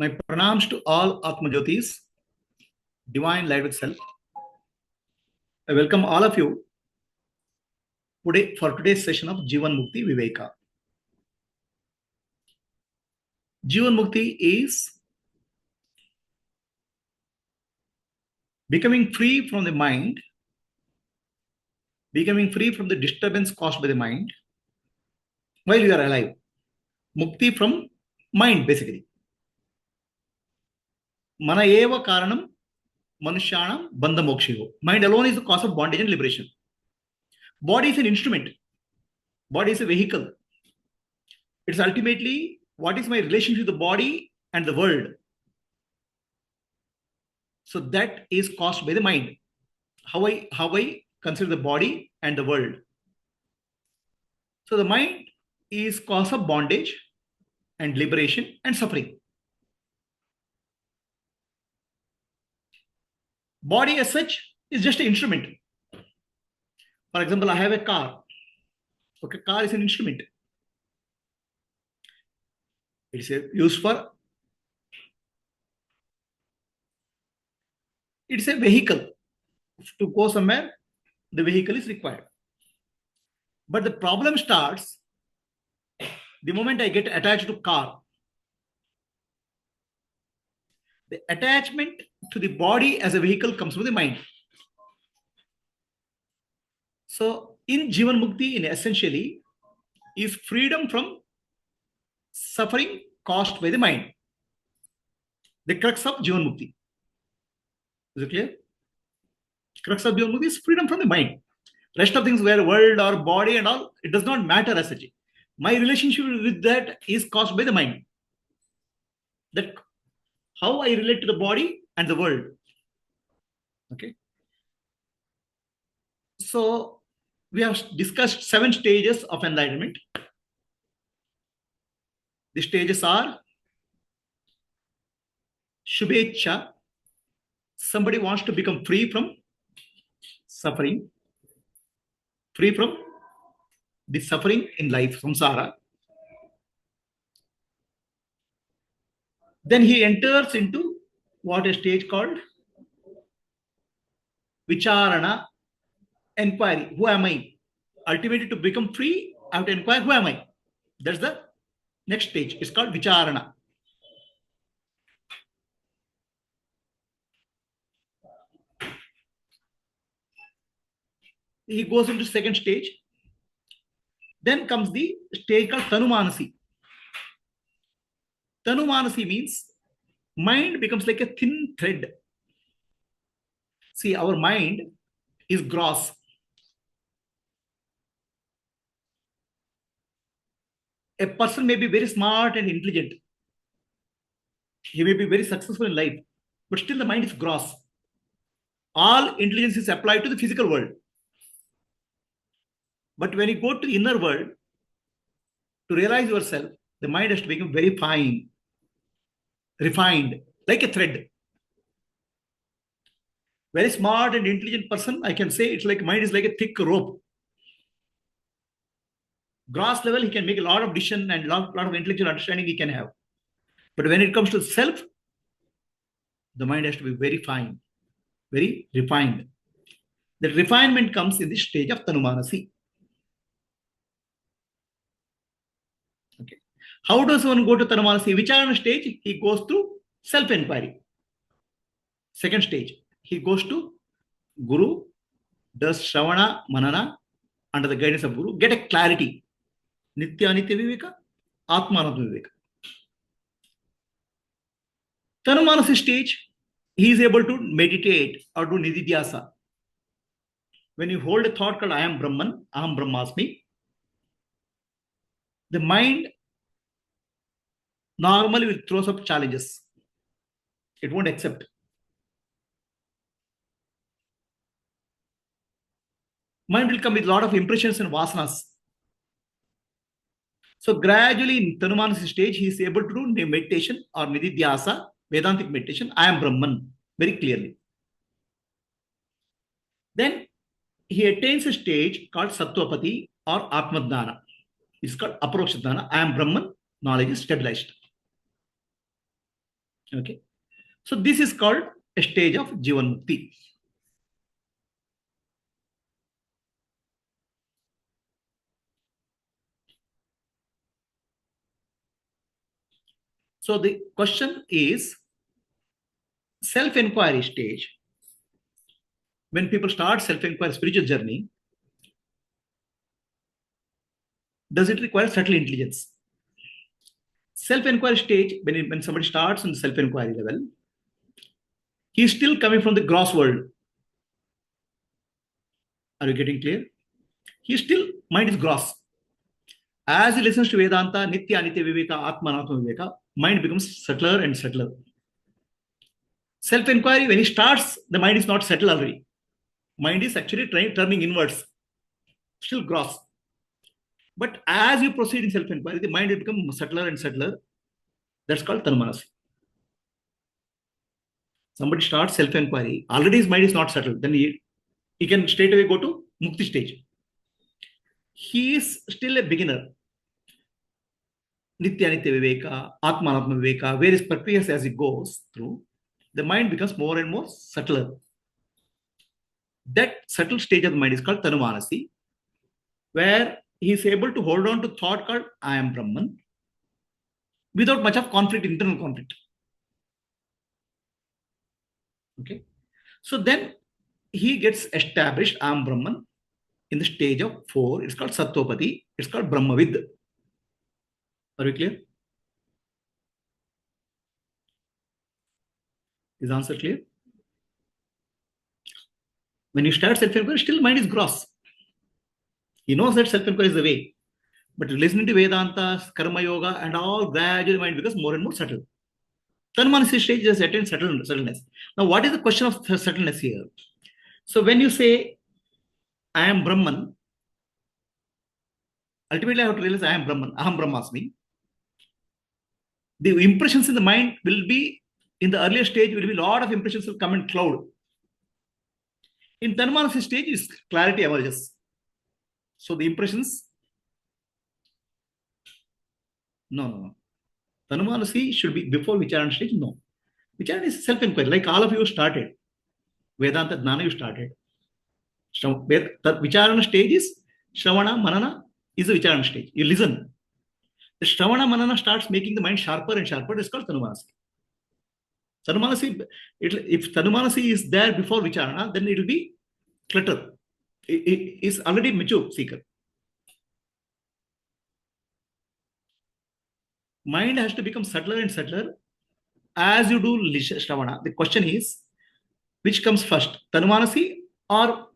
My pranams to all Atma Jyotis, divine light with self. I welcome all of you today for today's session of Jivanmukti Viveka. Jivanmukti is becoming free from the mind, becoming free from the disturbance caused by the mind while you are alive. Mukti from mind, basically. Mana eva karanam manusyanam bandha mokshiho. Mind alone is the cause of bondage and liberation. Body is an instrument. Body is a vehicle. It's ultimately what is my relationship with the body and the world. So that is caused by the mind. How I consider the body and the world. So the mind is cause of bondage and liberation and suffering. Body as such is just an instrument. For example, I have a car. Okay, car is an instrument. It's used for. It's a vehicle. To go somewhere, the vehicle is required. But the problem starts the moment I get attached to car. The attachment to the body as a vehicle comes from the mind. So in Jivan Mukti, in essentially, is freedom from suffering caused by the mind. The crux of Jivan Mukti. Is it clear? Crux of Jivan Mukti is freedom from the mind. Rest of things where world or body and all, it does not matter as such. My relationship with that is caused by the mind. That how I relate to the body and the world. Okay. So we have discussed 7 stages of enlightenment. The stages are Shubhecha. Somebody wants to become free from suffering, free from the suffering in life, samsara. Then he enters into what a stage called Vicharana, enquiry. Who am I? Ultimately, to become free, I have to inquire, who am I? That's the next stage. It's called Vicharana. He goes into second stage. Then comes the stage called Tanumanasi. Tanumanasi means mind becomes like a thin thread. See, our mind is gross. A person may be very smart and intelligent. He may be very successful in life, but still the mind is gross. All intelligence is applied to the physical world. But when you go to the inner world, to realize yourself, the mind has to become very fine, refined, like a thread. Very smart and intelligent person, I can say it's like mind is like a thick rope. Gross level, he can make a lot of decision and lot of intellectual understanding he can have. But when it comes to self, the mind has to be very fine, very refined. The refinement comes in the stage of Tanumanasi. Okay. How does one go to Tanumanasi? Vicharana stage, he goes through self-enquiry. Second stage, he goes to Guru, does Shravana, Manana, under the guidance of Guru, get a clarity. Nitya Nitya Viveka, Atma Anatma Viveka. Tanumanasi stage, he is able to meditate or do nididhyasa. When you hold a thought called I am Brahman, Aham Brahmasmi, the mind normally will throw up challenges. It won't accept. Mind will come with a lot of impressions and vasanas. So gradually in Tanumanasi stage, he is able to do meditation or nididhyasa, Vedantic meditation, I am Brahman, very clearly. Then he attains a stage called Sattvapati or Atmadhana. It's called Aparokshadhana. I am Brahman, knowledge is stabilized. Okay. So this is called a stage of Jivanmukti. So the question is self-enquiry stage. When people start self-enquiry spiritual journey, does it require subtle intelligence? Self-enquiry stage, when somebody starts on the self-enquiry level, he's still coming from the gross world. Are you getting clear? He still, mind is gross. As he listens to Vedanta, Nitya, Anitya Viveka, Atma, Anatma Viveka, mind becomes subtler and subtler. Self-enquiry, when he starts, the mind is not settled already. Mind is actually turning inwards, still gross. But as you proceed in self-enquiry, the mind will become subtler and subtler. That's called Tanmanasi. Somebody starts self-enquiry, already his mind is not settled, then he can straight away go to Mukti stage. He is still a beginner. Nitya Nitya Viveka, Atma Atma Viveka, various practices as it goes through, the mind becomes more and more subtler. That subtle stage of the mind is called Tanumanasi, where he is able to hold on to thought called I am Brahman without much of conflict, internal conflict. Okay. So then he gets established, I am Brahman, in the stage of 4. It's called Sattopati. It's called Brahmavid. Are we clear? Is the answer clear? When you start self-enquiry, still mind is gross. He knows that self-enquiry is the way. But listening to Vedanta, Karma Yoga, and all, gradually mind becomes more and more subtle. Tanmanasi stage is attained subtleness. Now, what is the question of subtleness here? So, when you say, I am Brahman, ultimately I have to realize I am Brahman, Aham Brahmasmi. The impressions in the mind will be, in the earlier stage, will be a lot of impressions will come in cloud. In Tanmanasi stage, is clarity emerges. So, the impressions, no. Tanumanasi should be before Vichara stage? No. Vichara is self-inquiry. Like all of you started. Vedanta Jnana you started. Vichara stage is Shravana, Manana is the Vichara stage. You listen. The Shravana, Manana starts making the mind sharper and sharper. It's called Tanumanasi. Tanumanasi, if Tanumanasi is there before Vichara, then it will be clutter. It is already mature seeker. Mind has to become subtler and subtler as you do Shravana. The question is, which comes first, Tanumanasi or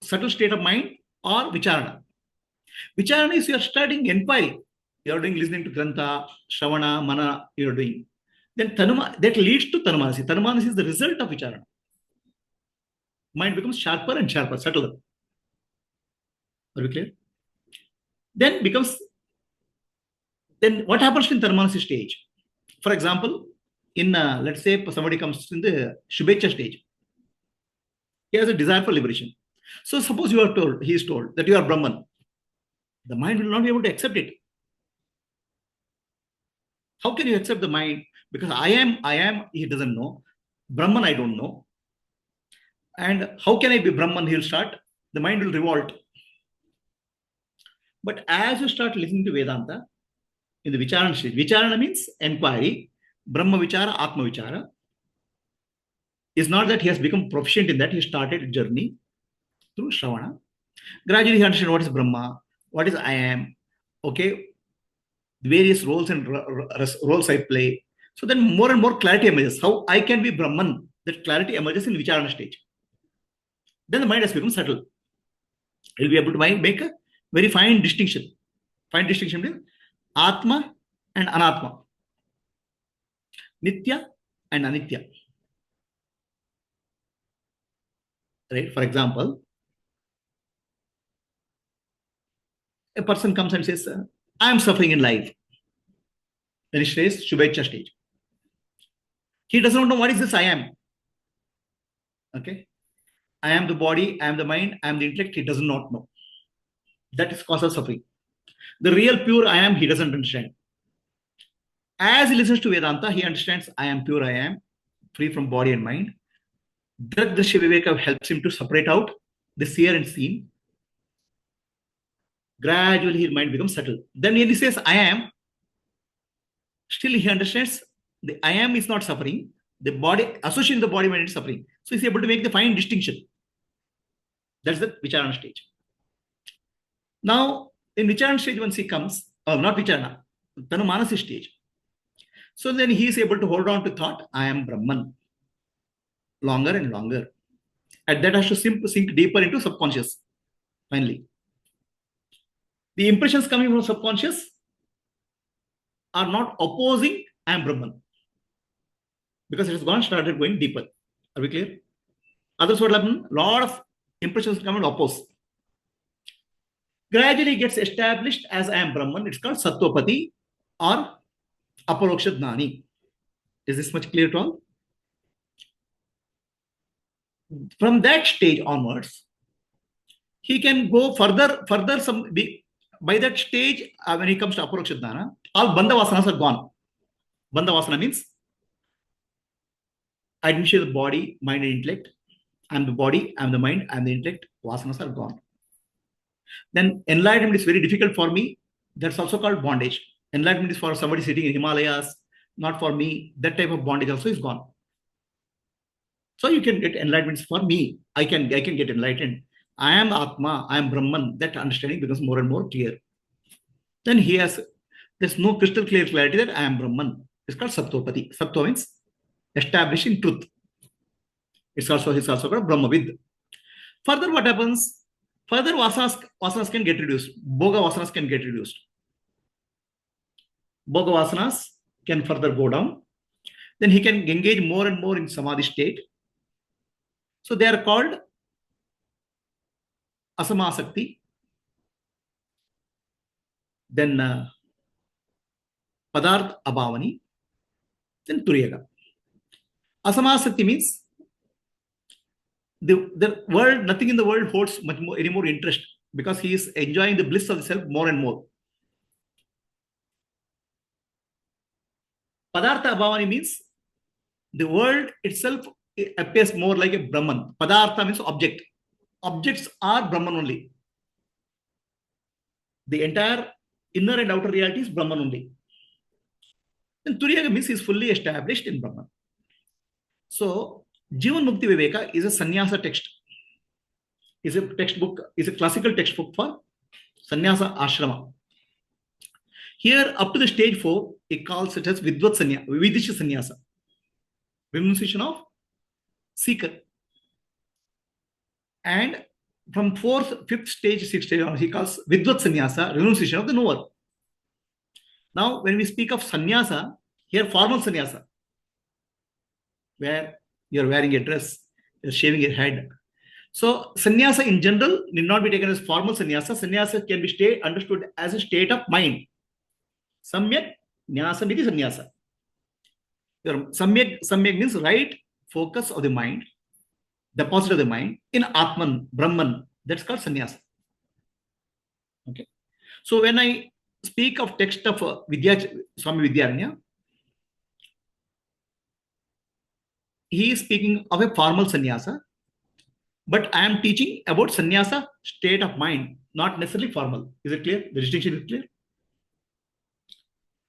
subtle state of mind or Vicharana? Vicharana is you are studying inquiry. You are doing listening to Grantha, Shravana, Mana, you are doing. Then that leads to Tanumanasi. Tanumanasi is the result of Vicharana. Mind becomes sharper and sharper, subtler. Are we clear? Then what happens in Tanumanasi stage? For example, in let's say somebody comes in the Shubhecha stage. He has a desire for liberation. So suppose he is told that you are Brahman. The mind will not be able to accept it. How can you accept the mind? Because I am, he doesn't know. Brahman, I don't know. And how can I be Brahman? He'll start, the mind will revolt. But as you start listening to Vedanta, in the Vicharana stage, Vicharana means inquiry, Brahma Vichara, Atma Vichara. It's not that he has become proficient in that, he started a journey through Shravana. Gradually he understands what is Brahma, what is I am, okay, various roles and roles I play. So then more and more clarity emerges. How I can be Brahman, that clarity emerges in Vicharana stage. Then the mind has become subtle. He'll be able to make a very fine distinction. Fine distinction between Atma and Anatma. Nitya and Anitya. Right? For example, a person comes and says, I am suffering in life. Then he says, Shubhecha stage. He does not know what is this I am. Okay? I am the body, I am the mind, I am the intellect. He does not know. That is cause of suffering. The real pure I am, he doesn't understand. As he listens to Vedanta, he understands I am pure, I am free from body and mind. Dragdrishya Viveka helps him to separate out the seer and seen. Gradually, his mind becomes subtle. Then when he says I am, still he understands the I am is not suffering. The body, associating the body mind is suffering. So he's able to make the fine distinction. That's the Vichara stage. Now, in Vichara stage, once he comes, not Vichara, Tanumanasi stage. So then he is able to hold on to thought, I am Brahman, longer and longer. And that has to sink deeper into subconscious, finally. The impressions coming from subconscious are not opposing I am Brahman, because it has started going deeper. Are we clear? Others what happen? A lot of impressions come and oppose. Gradually gets established as I am Brahman. It's called Sattvapati or Aparoksha Jnani. Is this much clear to all? From that stage onwards, he can go further. By that stage, when he comes to Aparoksha Jnana, all Bandha Vasanas are gone. Bandha Vasana means admission of the body, mind, and intellect. I am the body, I am the mind, I am the intellect. Vasanas are gone. Then enlightenment is very difficult for me. That's also called bondage. Enlightenment is for somebody sitting in Himalayas, not for me. That type of bondage also is gone. So you can get enlightenment for me. I can get enlightened. I am Atma, I am Brahman. That understanding becomes more and more clear. Then there's no crystal clear clarity that I am Brahman. It's called Sattvapati. Sattva means establishing truth. He's also called Brahmavid. Further, what happens? Further, vasanas can get reduced. Bhoga vasanas can get reduced. Bhoga vasanas can further go down. Then he can engage more and more in samadhi state. So they are called asamasakti. Then padarth abhavani. Then turiyaga. Asamasakti means the world, nothing in the world holds any more interest, because he is enjoying the bliss of the self more and more. Padartha abhavani means the world itself appears more like a Brahman. Padartha means object. Objects are Brahman only. The entire inner and outer reality is Brahman only. And Turiyaga means he is fully established in Brahman. So Jivanmukti Viveka is a sannyasa text. Is a textbook, is a classical textbook for sannyasa ashrama. Here, up to the stage 4, it calls it as Vidvat Sannyasa, Vidisha Sannyasa. Renunciation of seeker. And from 4th, 5th stage, 6th stage, he calls Vidvat Sannyasa, renunciation of the knower. Now, when we speak of sannyasa, here formal sannyasa, where you're wearing a dress, you're shaving your head. So, sannyasa in general need not be taken as formal sannyasa. Sannyasa can be understood as a state of mind. Samyak nyasa miti sannyasa. Samyak means right focus of the mind, deposit of the mind in Atman, Brahman. That's called sannyasa. Okay. So, when I speak of text of Swami Vidyaranya, he is speaking of a formal sannyasa, but I am teaching about sannyasa state of mind, not necessarily formal. Is it clear? The distinction is clear?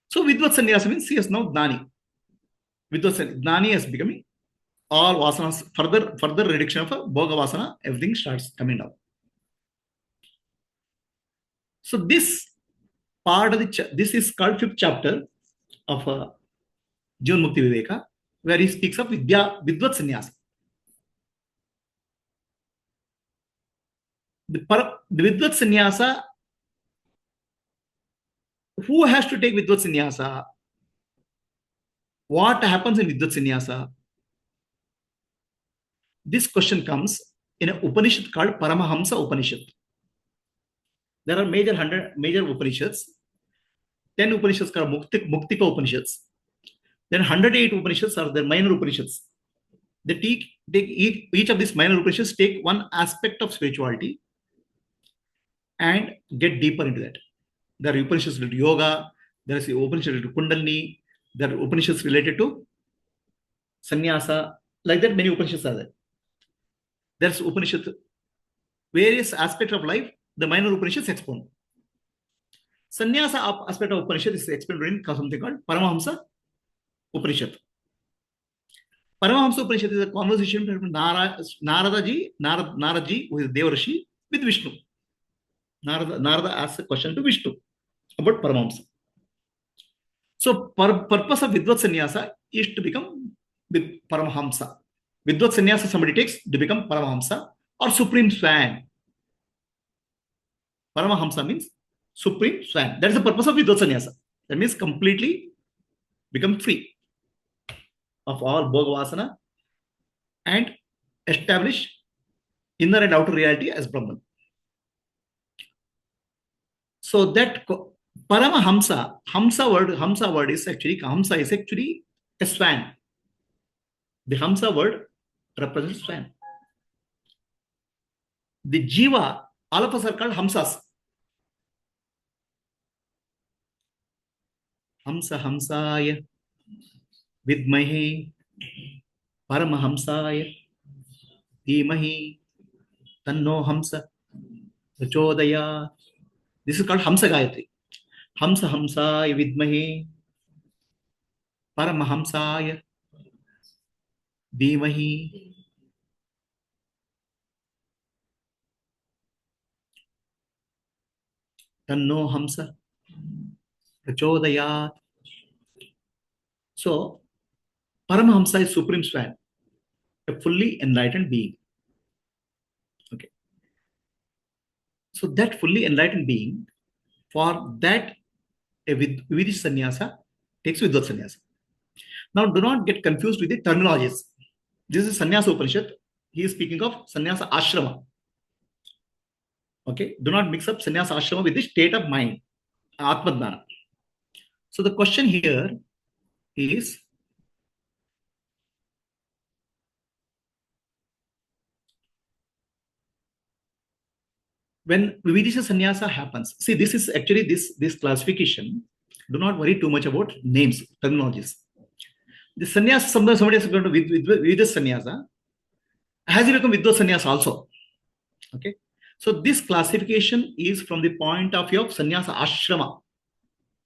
So Vidvat sannyasa means he is now Jnani. Vidvat Jnani is becoming all vasanas, further reduction of a bhoga vasana, everything starts coming down. So this part of this is called 5th chapter of Jivanmukti Viveka, where he speaks of Vidvat Sannyasa. The Vidvat Sannyasa, who has to take Vidvat Sannyasa? What happens in Vidvat Sannyasa? This question comes in an Upanishad called Paramahamsa Upanishad. There are major Upanishads. 10 Upanishads called Muktika Upanishads. Then 108 Upanishads are the minor Upanishads. They take each of these minor Upanishads take one aspect of spirituality and get deeper into that. There are Upanishads related to yoga. There is the Upanishad related to Kundalini. There are Upanishads related to sannyasa. Like that, many Upanishads are there. There's Upanishad, various aspects of life, the minor Upanishads expound. Sannyasa aspect of Upanishad is explained in something called Paramahamsa Upanishad. Paramahamsa Upanishad is a conversation between Naradaji, who is Devarishi, with Vishnu. Narada asks a question to Vishnu about Paramahamsa. So, purpose of Vidvat Sannyasa is to become with Paramahamsa. Vidvat Sannyasa somebody takes to become Paramahamsa or Supreme Swan. Paramahamsa means Supreme Swan. That is the purpose of Vidvat Sannyasa. That means completely become free of all Bhogavasana and establish inner and outer reality as Brahman. So that Paramahamsa, Hamsa word is actually a swan. The Hamsa word represents swan. The Jiva, all of us are called Hamsas. Hamsa Hamsaya Vidmahe Paramahamsaya Dhimahi Tanno Hamsa Prachodaya. This is called Hamsa Gayatri. Hamsa Hamsaya Vidmahe Paramahamsaya Dhimahi Tanno Hamsa Prachodaya. So, Paramahamsa is Supreme Swan, a fully enlightened being. Okay. So that fully enlightened being, for that a Vividish Sannyasa takes Vidvat Sannyasa. Now do not get confused with the terminologies. This is Sannyasa Upanishad. He is speaking of Sannyasa Ashrama. Okay. Do not mix up Sannyasa Ashrama with the state of mind, Atma Dhyana. So the question here is, when Vividisha Sannyasa happens, see, this is actually this classification. Do not worry too much about names, terminologies. The Sannyasa, somebody has gone to Vividisha Sannyasa, has he become Vidvat Sannyasa also? Okay. So this classification is from the point of view of Sannyasa Ashrama.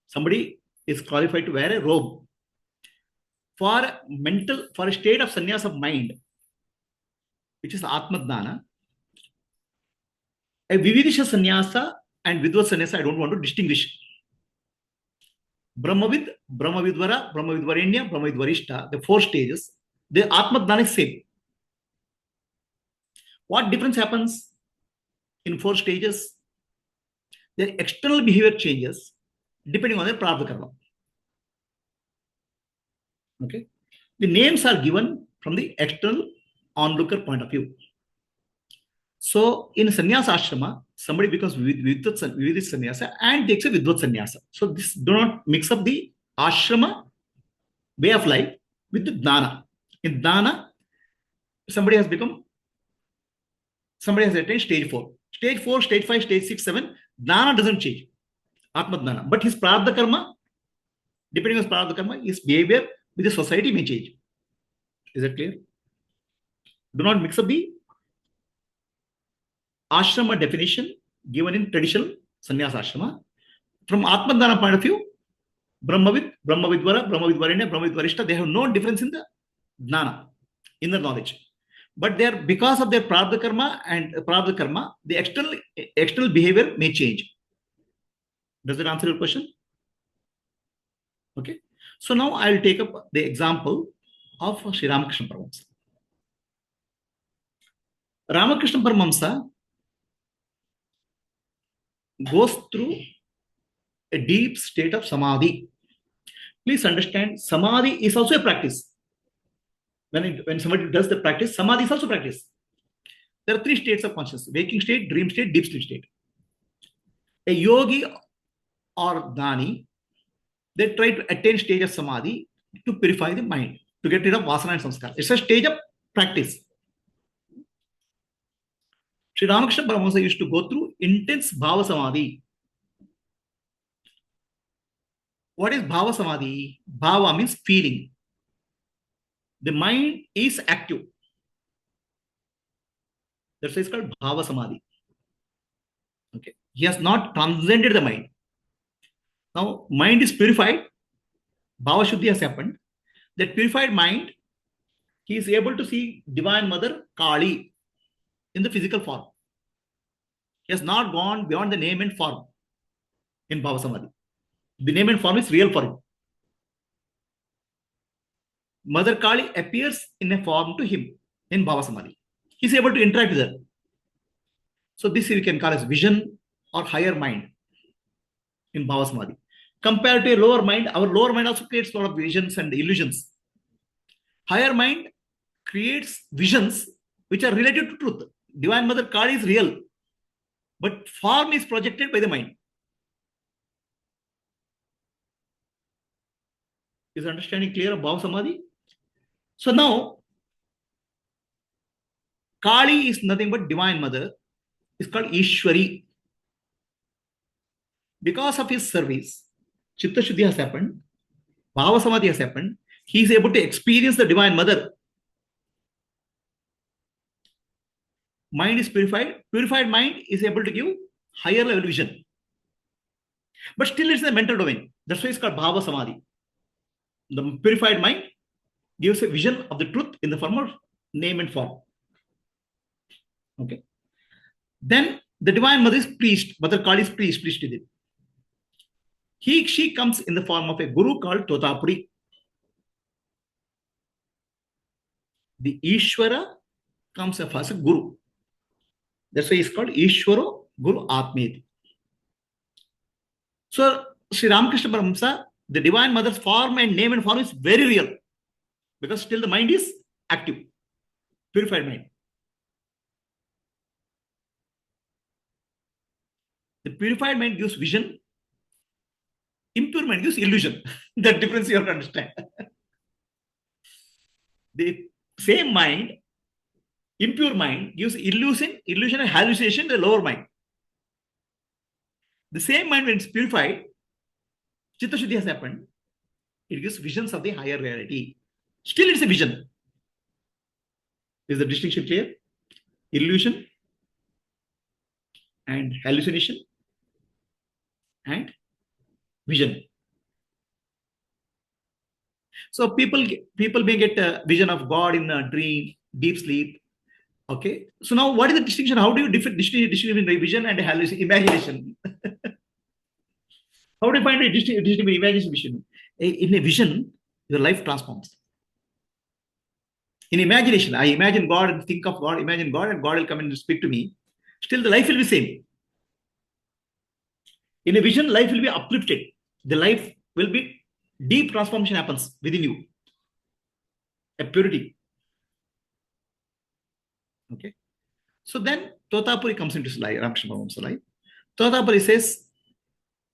Somebody is qualified to wear a robe. For a state of sannyasa of mind, which is Atma Dhyana, a Vividisha Sannyasa and Vidvat Sannyasa, I don't want to distinguish. Brahmavid, Brahmavidvara, Brahmavidvarenya, Brahmavidvarishta, the 4 stages, the Atma Dhyana is same. What difference happens in 4 stages? Their external behavior changes depending on their prarabdha karma. Okay. The names are given from the external onlooker point of view. So in Sannyasa Ashrama, somebody becomes Vividisha Sannyasa and takes a Vidvat Sannyasa. So this, do not mix up the Ashrama way of life with the Dhyana. In Dhyana, somebody has attained stage 4. Stage 4, stage 5, stage 6, 7, Dhyana doesn't change. Atma Dhyana. But his prarabdha karma, depending on his prarabdha karma, his behavior with the society may change. Is that clear? Do not mix up the ashrama definition given in traditional sannyasa ashrama. From Atma Dhyana point of view, Brahmavid, Brahmavidvara, Brahmavidvarenya, Brahmavidvarishta, they have no difference in the Dhyana, inner knowledge. But they are, because of their prarabdha karma, the external behavior may change. Does that answer your question? Okay. So now I will take up the example of Sri Ramakrishna Paramahamsa. Ramakrishna Paramahamsa goes through a deep state of samadhi. Please understand, samadhi is also a practice. When somebody does the practice, samadhi is also practice. There are 3 states of consciousness: waking state, dream state, deep sleep state. A yogi or dhani, they try to attain stage of samadhi to purify the mind, to get rid of vasana and samskara. It's a stage of practice. Sri Ramakrishna Paramahamsa used to go through intense bhava samadhi. What is bhava samadhi? Bhava means feeling. The mind is active. That's why it's called bhava samadhi. Okay. He has not transcended the mind. Now, mind is purified. Bhava shuddhi has happened. That purified mind, he is able to see Divine Mother Kali in the physical form. He has not gone beyond the name and form in bhava samadhi. The name and form is real for him. Mother Kali appears in a form to him in bhava samadhi. He is able to interact with her. So this we can call as vision or higher mind in bhava samadhi. Compared to a lower mind, our lower mind also creates a lot of visions and illusions. Higher mind creates visions which are related to truth. Divine Mother Kali is real, but form is projected by the mind. Is understanding clear of bhava samadhi? So now, Kali is nothing but Divine Mother. It's called Ishwari. Because of his service, Chitta Shuddhi has happened, Bhava Samadhi has happened. He is able to experience the Divine Mother. Mind is purified. Purified mind is able to give higher level vision. But still it's in the mental domain. That's why it's called Bhava Samadhi. The purified mind gives a vision of the truth in the form of name and form. Okay. Then the Divine Mother is pleased. Mother Kali is pleased with it. She comes in the form of a guru called Totapuri. The Ishvara comes as a guru. That's why it's called Ishvaro Guru Atmeti. So Sri Ramakrishna Paramahamsa, the Divine Mother's form and name and form is very real, because still the mind is active, purified mind. The purified mind gives vision, impure mind gives illusion. That difference you have to understand. The same mind, impure mind, gives illusion and hallucination to the lower mind. The same mind, when it's purified, Chitta Shuddhi has happened, it gives visions of the higher reality. Still it's a vision. Is the distinction clear? Illusion and hallucination and vision. So people may get a vision of God in a dream, deep sleep. Okay. So now what is the distinction? How do you distinguish between vision and imagination? How do you find a distinction between imagination? In a vision, your life transforms. In imagination, I imagine God and think of God, imagine God, and God will come and speak to me. Still the life will be same. In a vision, life will be uplifted. The life will be, deep transformation happens within you. A purity. Okay. So then Totapuri comes into his life, Ramakrishna Paramahamsa's life. Totapuri says,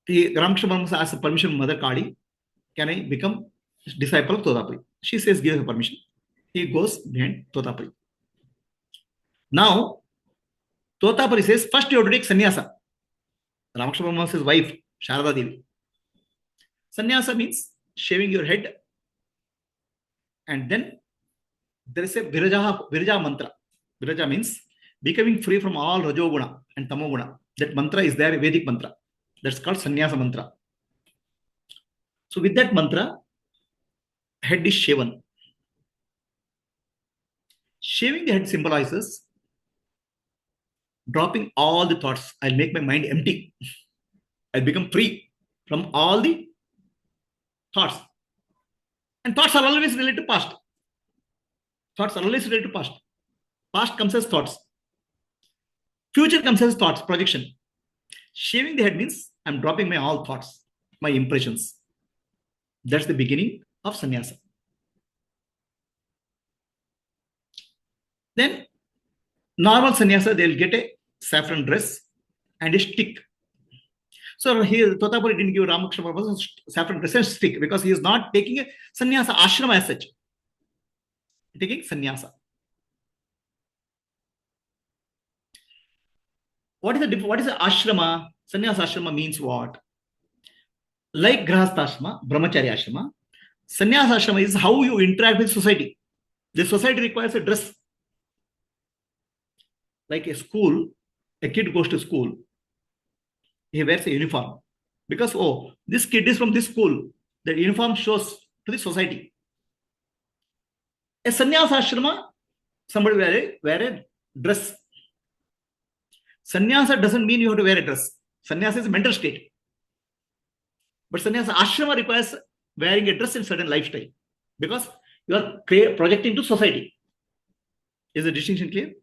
Ramakrishna Paramahamsa asks permission from Mother Kali, can I become disciple of Totapuri? She says, give her permission. He goes behind Totapuri. Now, Totapuri says, first you have to take sannyasa. Ramakrishna Paramahamsa's wife, Sharada Devi. Sannyasa means shaving your head, and then there is a Viraja mantra. Viraja means becoming free from all Rajoguna and Tamoguna. That mantra is there, a Vedic mantra. That's called sannyasa mantra. So with that mantra, head is shaven. Shaving the head symbolizes dropping all the thoughts. I'll make my mind empty. I'll become free from all the thoughts. And thoughts are always related to past. Thoughts are always related to past. Past comes as thoughts. Future comes as thoughts, projection. Shaving the head means I'm dropping my all thoughts, my impressions. That's the beginning of sannyasa. Then normal sannyasa, they'll get a saffron dress and a stick. So here Totapuri didn't give Ramakrishna Paramahamsa saffron dress and stick, because he is not taking a sannyasa ashrama as such. He's taking sannyasa. What is the ashrama? Sannyasa ashrama means what? Like Grahastha Brahmacharya Ashrama, Sannyasa Ashrama is how you interact with society. The society requires a dress. Like a school, a kid goes to school, he wears a uniform. Because, oh, this kid is from this school. The uniform shows to the society. A sannyasa ashrama, somebody wear a dress. Sannyasa doesn't mean you have to wear a dress. Sannyasa is a mental state. But sannyasa ashrama requires wearing a dress in certain lifestyle. Because you are projecting to society. Is the distinction clear?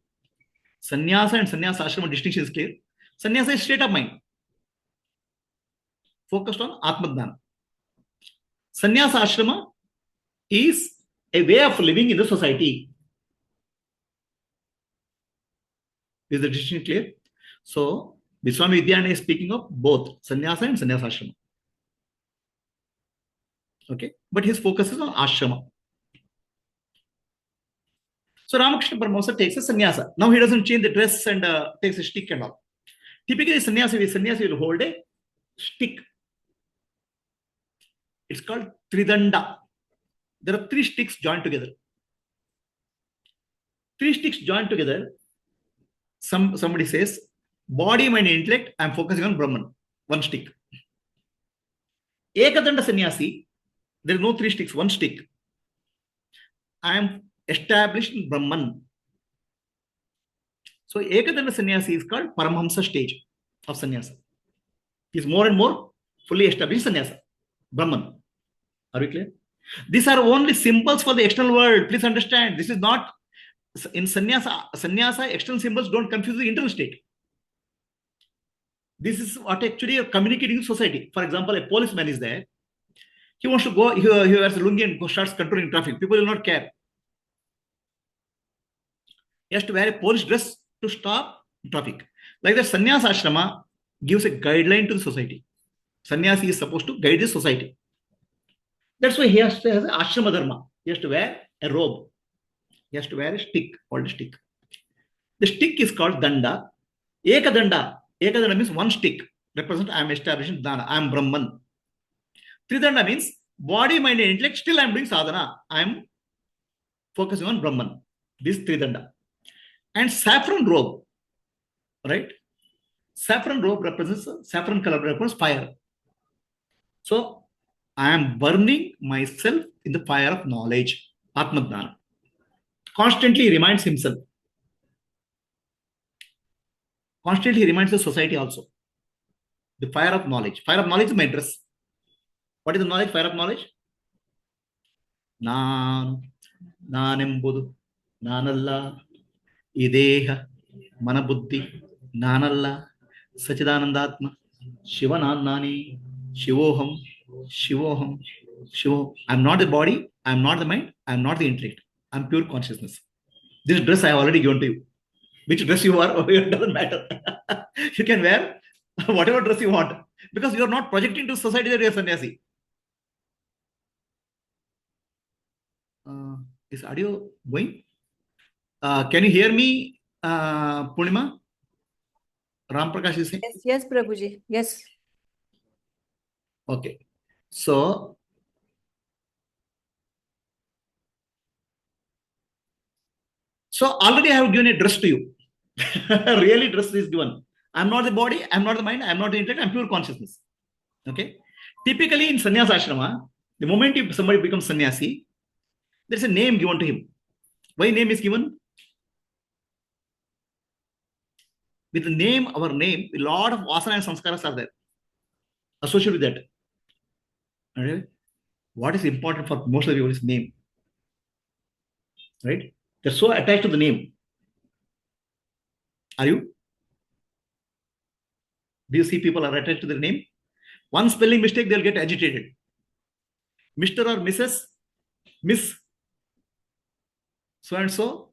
Sannyasa and sannyasa ashrama distinction is clear. Sannyasa is state of mind. Focused on Atma Dhyana. Sannyasa ashrama is a way of living in the society. Is the distinction clear? So, Swami Vidyana is speaking of both sannyasa and sannyasa ashrama. Okay, but his focus is on ashrama. So, Ramakrishna Paramahamsa takes a sannyasa. Now, he doesn't change the dress and takes a stick and all. Typically, sannyasi will hold a stick. It's called Tridanda. There are 3 sticks joined together. 3 sticks joined together. Somebody says, body, mind, intellect, I am focusing on Brahman. 1 stick. Ekadanda sannyasi, there are no 3 sticks, 1 stick. I am established in Brahman. So Ekadanda sannyasi is called Paramahamsa stage of sannyasa. He is more and more fully established sannyasa. Brahman. Are we clear? These are only symbols for the external world. Please understand. This is not in sannyasa, external symbols don't confuse the internal state. This is what actually are communicating to society. For example, a policeman is there. He wants to go, he wears a lungi and starts controlling traffic. People will not care. He has to wear a police dress to stop traffic. Like that, sannyasa ashrama gives a guideline to the society. Sannyasi is supposed to guide the society. That's why he has to have an ashrama dharma. He has to wear a robe. He has to wear a stick, called a stick. The stick is called danda. Ekadanda. Ekadanda means 1 stick. Represent I am establishing dana. I am Brahman. Tridanda means body, mind, and intellect. Still I am doing sadhana. I am focusing on Brahman. This Tridanda. And saffron robe. Right? Saffron robe represents, saffron color represents fire. So, I am burning myself in the fire of knowledge, Atma Dhyana. Constantly reminds himself. Constantly reminds the society also. The fire of knowledge. Fire of knowledge is my dress. What is the knowledge? Fire of knowledge? Nanembudu, Nanalla, Ideha, Manabuddhi, Nanalla, Sachidanandatma, Shivanandani, Shivoham, Shivoham, Shivo. I'm not the body, I'm not the mind, I'm not the intellect. I'm pure consciousness. This dress I have already given to you. Which dress you are, it doesn't matter. You can wear whatever dress you want. Because you are not projecting to society that you are sannyasi. Is audio going? Can you hear me, Purnima? Ram Prakash is saying? Yes, Prabhuji. Yes. Okay. So, already I have given a dress to you. Really, dress is given. I'm not the body, I'm not the mind, I'm not the intellect, I'm pure consciousness. Okay. Typically in sannyasa ashrama, the moment somebody becomes sannyasi, there's a name given to him. Why name is given? With the name, our name, a lot of vasana and samskaras are there associated with that. Okay? What is important for most of you is name. Right? They're so attached to the name. Are you? Do you see people are attached to their name? One spelling mistake, they'll get agitated. Mr. or Mrs., Miss, so and so,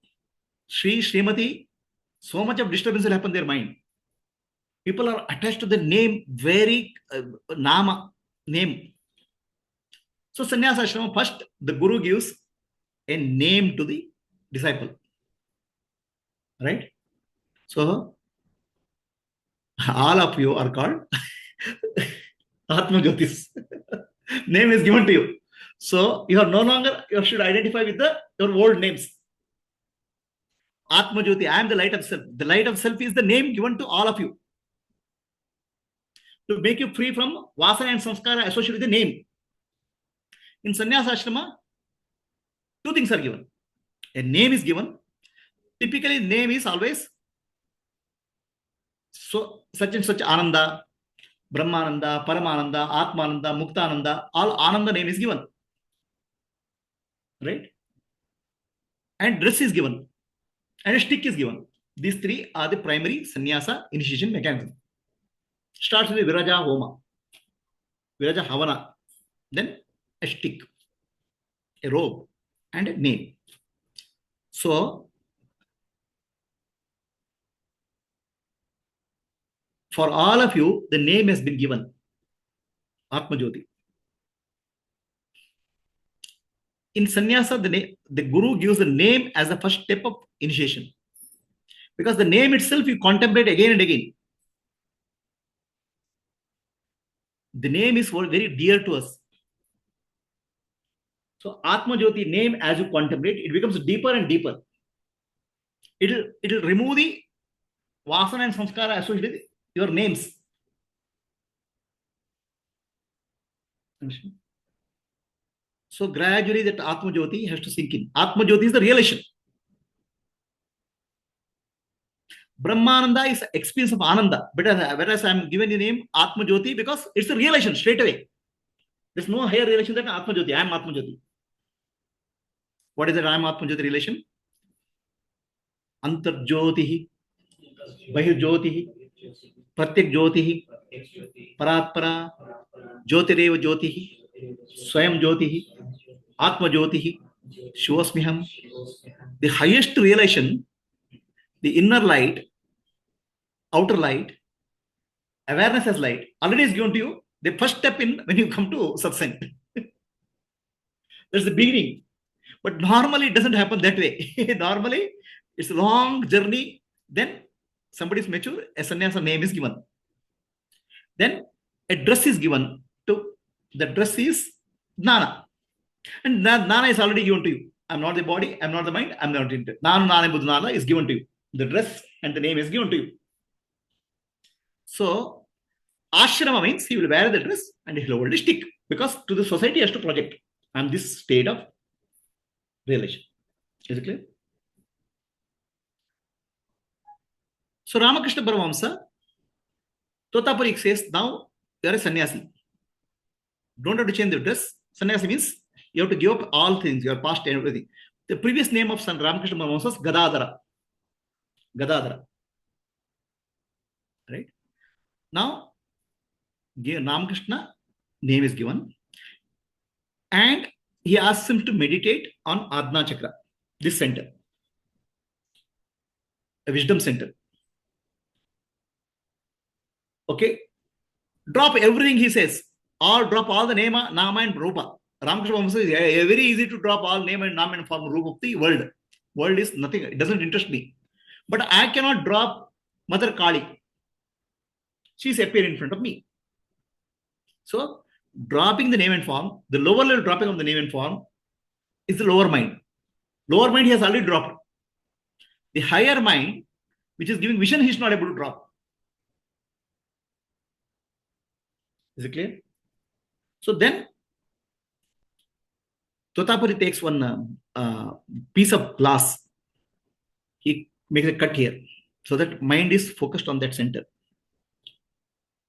Shri, Srimati, so much of disturbance will happen in their mind. People are attached to the name, very nama, name. So sannyasa ashrama, first the guru gives a name to the disciple. Right? So all of you are called Atma Jyotis. Name is given to you. So you are no longer, you should identify with your old names. Atma Jyoti, I am the light of self. The light of self is the name given to all of you to make you free from vasana and samskara associated with the name. In sannyasa ashrama, two things are given. A name is given. Typically, name is always so such and such Ananda, Brahmananda, Paramananda, Atmananda, Muktananda. All Ananda name is given, right? And dress is given, and a stick is given. These three are the primary sannyasa initiation mechanism. Starts with the Viraja Homa, Viraja Havana, then a stick, a robe, and a name. So, for all of you, the name has been given, Atma Jyoti. In sannyasa, the guru gives the name as the first step of initiation. Because the name itself you contemplate again and again. The name is very dear to us. So Atma Jyoti name, as you contemplate, it becomes deeper and deeper. It'll remove the vasana and samskara associated with your names. So gradually that Atma Jyoti has to sink in. Atma Jyoti is the realization. Brahmananda is experience of Ananda. Whereas I am giving the name Atma Jyoti because it's a realization straight away. There's no higher relation than Atma Jyoti. I am Atma Jyoti. What is that I am Atma Jyoti relation? Antar Jyotihi, Bahir Jyotihi, Pratyak Jyotihi, Paratpara, Jyotireva Jyotihi, Swayam Jyotihi, Atma Jyotihi, Shivasmiham. The highest realization, the inner light, outer light, awareness as light, already is given to you. The first step in when you come to satsang. That's the beginning. But normally it doesn't happen that way. Normally it's a long journey. Then somebody is mature, a sannyasa name is given. Then a dress is given to, the dress is Jnana. And Jnana is already given to you. I'm not the body, I'm not the mind, I'm not into it. Jnana is given to you. The dress and the name is given to you. So, ashrama means he will wear the dress and he will hold a stick. Because to the society he has to project. I'm this state of realization. Is it clear? So Ramakrishna Paramahamsa, Totapuri says, now you are a sannyasi. Don't have to change the dress. Sannyasi means you have to give up all things, your past and everything. The previous name of San Ramakrishna Paramahamsa was Gadadhara. Gadadhara. Right? Now, Ramakrishna name is given. And he asks him to meditate on Adna Chakra, this center. A wisdom center. Okay, drop everything he says, or drop all the Nama and Rupa. Ramakrishna Paramahamsa says, very easy to drop all name and Nama and form Rupa of the world. World is nothing, it doesn't interest me. But I cannot drop Mother Kali. She's appearing in front of me. So, dropping the name and form, the lower level dropping of the name and form is the lower mind. Lower mind he has already dropped. The higher mind, which is giving vision, he is not able to drop. Is it clear? So then, Totapuri takes one piece of glass. He makes a cut here so that mind is focused on that center.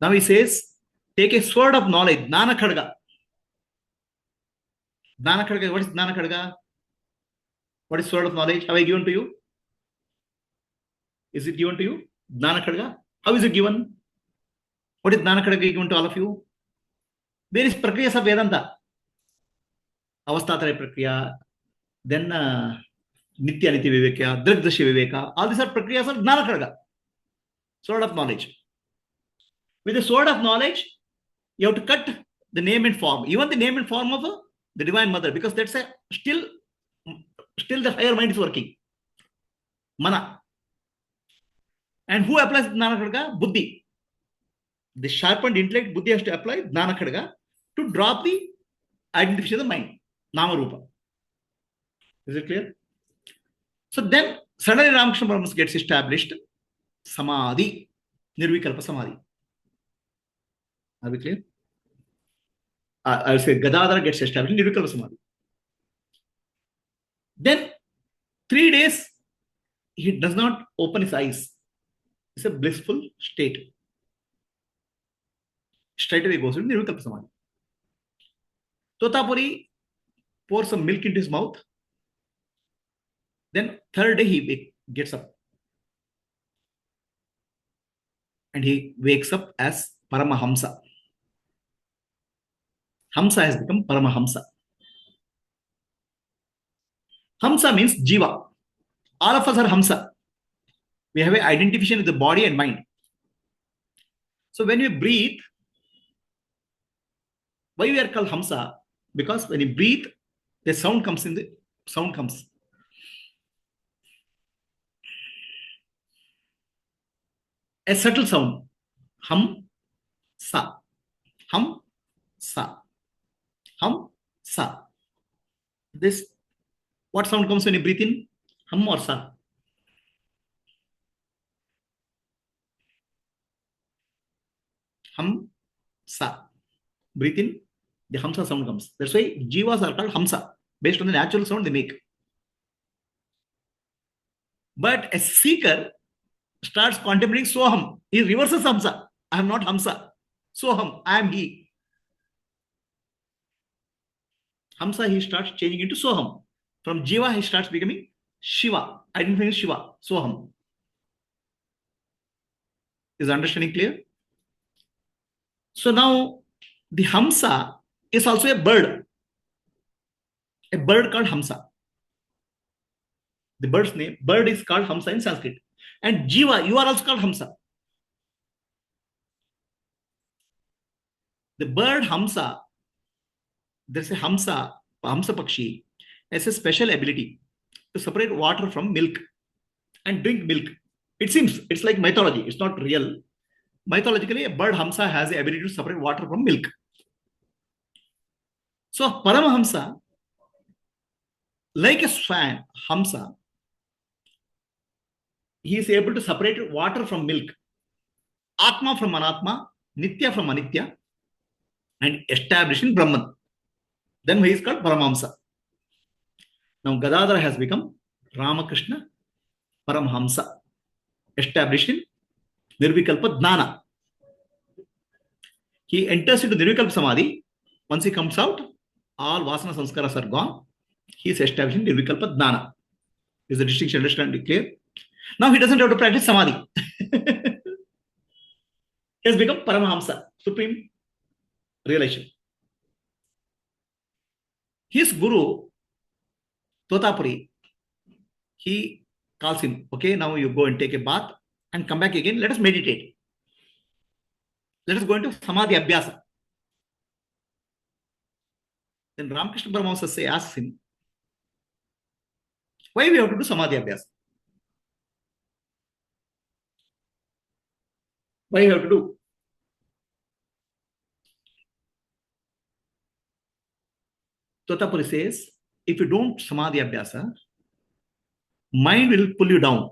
Now he says, take a sword of knowledge, Jnana Khadga. Jnana Khadga, what is Jnana Khadga? What is sword of knowledge? Have I given to you? Is it given to you? Jnana Khadga? How is it given? What is Jnana Khadga given to all of you? Various prakriyas of Vedanta. Avastatara Prakriya, then Nitya Niti Viveka, Dragdashya Viveka. All these are prakriyas of Jnana Khadga. Sword of knowledge. With the sword of knowledge, you have to cut the name and form. Even the name and form of the Divine Mother, because that's still the higher mind is working. Mana. And who applies Jnana Khadga? Buddhi. The sharpened intellect, buddhi has to apply Jnana Khadga to drop the identification of the mind, Nama Rupa. Is it clear? So then suddenly Ramakrishna Paramahansa gets established Samadhi, Nirvikalpa Samadhi. Are we clear? I'll say Gadadhara gets established in Nirvikalpa Samadhi. Then 3 days he does not open his eyes. It's a blissful state. Straight away goes into Nirvikalpa Samadhi. Totapuri pours some milk into his mouth. Then 3rd day he gets up. And he wakes up as Paramahamsa. Hamsa has become Paramahamsa. Hamsa means Jiva. All of us are Hamsa. We have an identification with the body and mind. So when we breathe, why we are called Hamsa? Because when you breathe, the sound comes. A subtle sound. Hum, sa. Hum, sa. Hum, sa. This, what sound comes when you breathe in? Hum or sa? Hum, sa. Breathe in, the Hamsa sound comes. That's why Jivas are called Hamsa, based on the natural sound they make. But a seeker starts contemplating Soham. He reverses Hamsa. I am not Hamsa. Soham, I am he. Hamsa, he starts changing into Soham. From Jiva, he starts becoming Shiva. Identifying Shiva, Soham. Is understanding clear? So now, the Hamsa is also a bird. A bird called Hamsa. The bird's name, bird is called Hamsa in Sanskrit. And Jiva, you are also called Hamsa. The bird Hamsa, there's a Hamsa Pakshi, has a special ability to separate water from milk and drink milk. It seems, it's like mythology. It's not real. Mythologically, a bird Hamsa has the ability to separate water from milk. So Paramahamsa, like a swan, Hamsa, he is able to separate water from milk, Atma from Anatma, Nitya from Anitya, and establish in Brahman. Then he is called Paramahamsa. Now Gadadhara has become Ramakrishna Paramahamsa, established in Nirvikalpa Jnana. He enters into Nirvikalpa Samadhi. Once he comes out, all Vasana Sanskaras are gone. He is established in Nirvikalpa Jnana. Is the distinction understanding clear? Now he doesn't have to practice Samadhi. He has become Paramahamsa, supreme realization. His guru, Totapuri, he calls him, okay, now you go and take a bath and come back again. Let us meditate. Let us go into Samadhi Abhyasa. Then Ramakrishna Paramahamsa asks him, why we have to do Samadhi Abhyasa? Why you have to do? Totapuri says, if you don't Samadhi Abhyasa, mind will pull you down.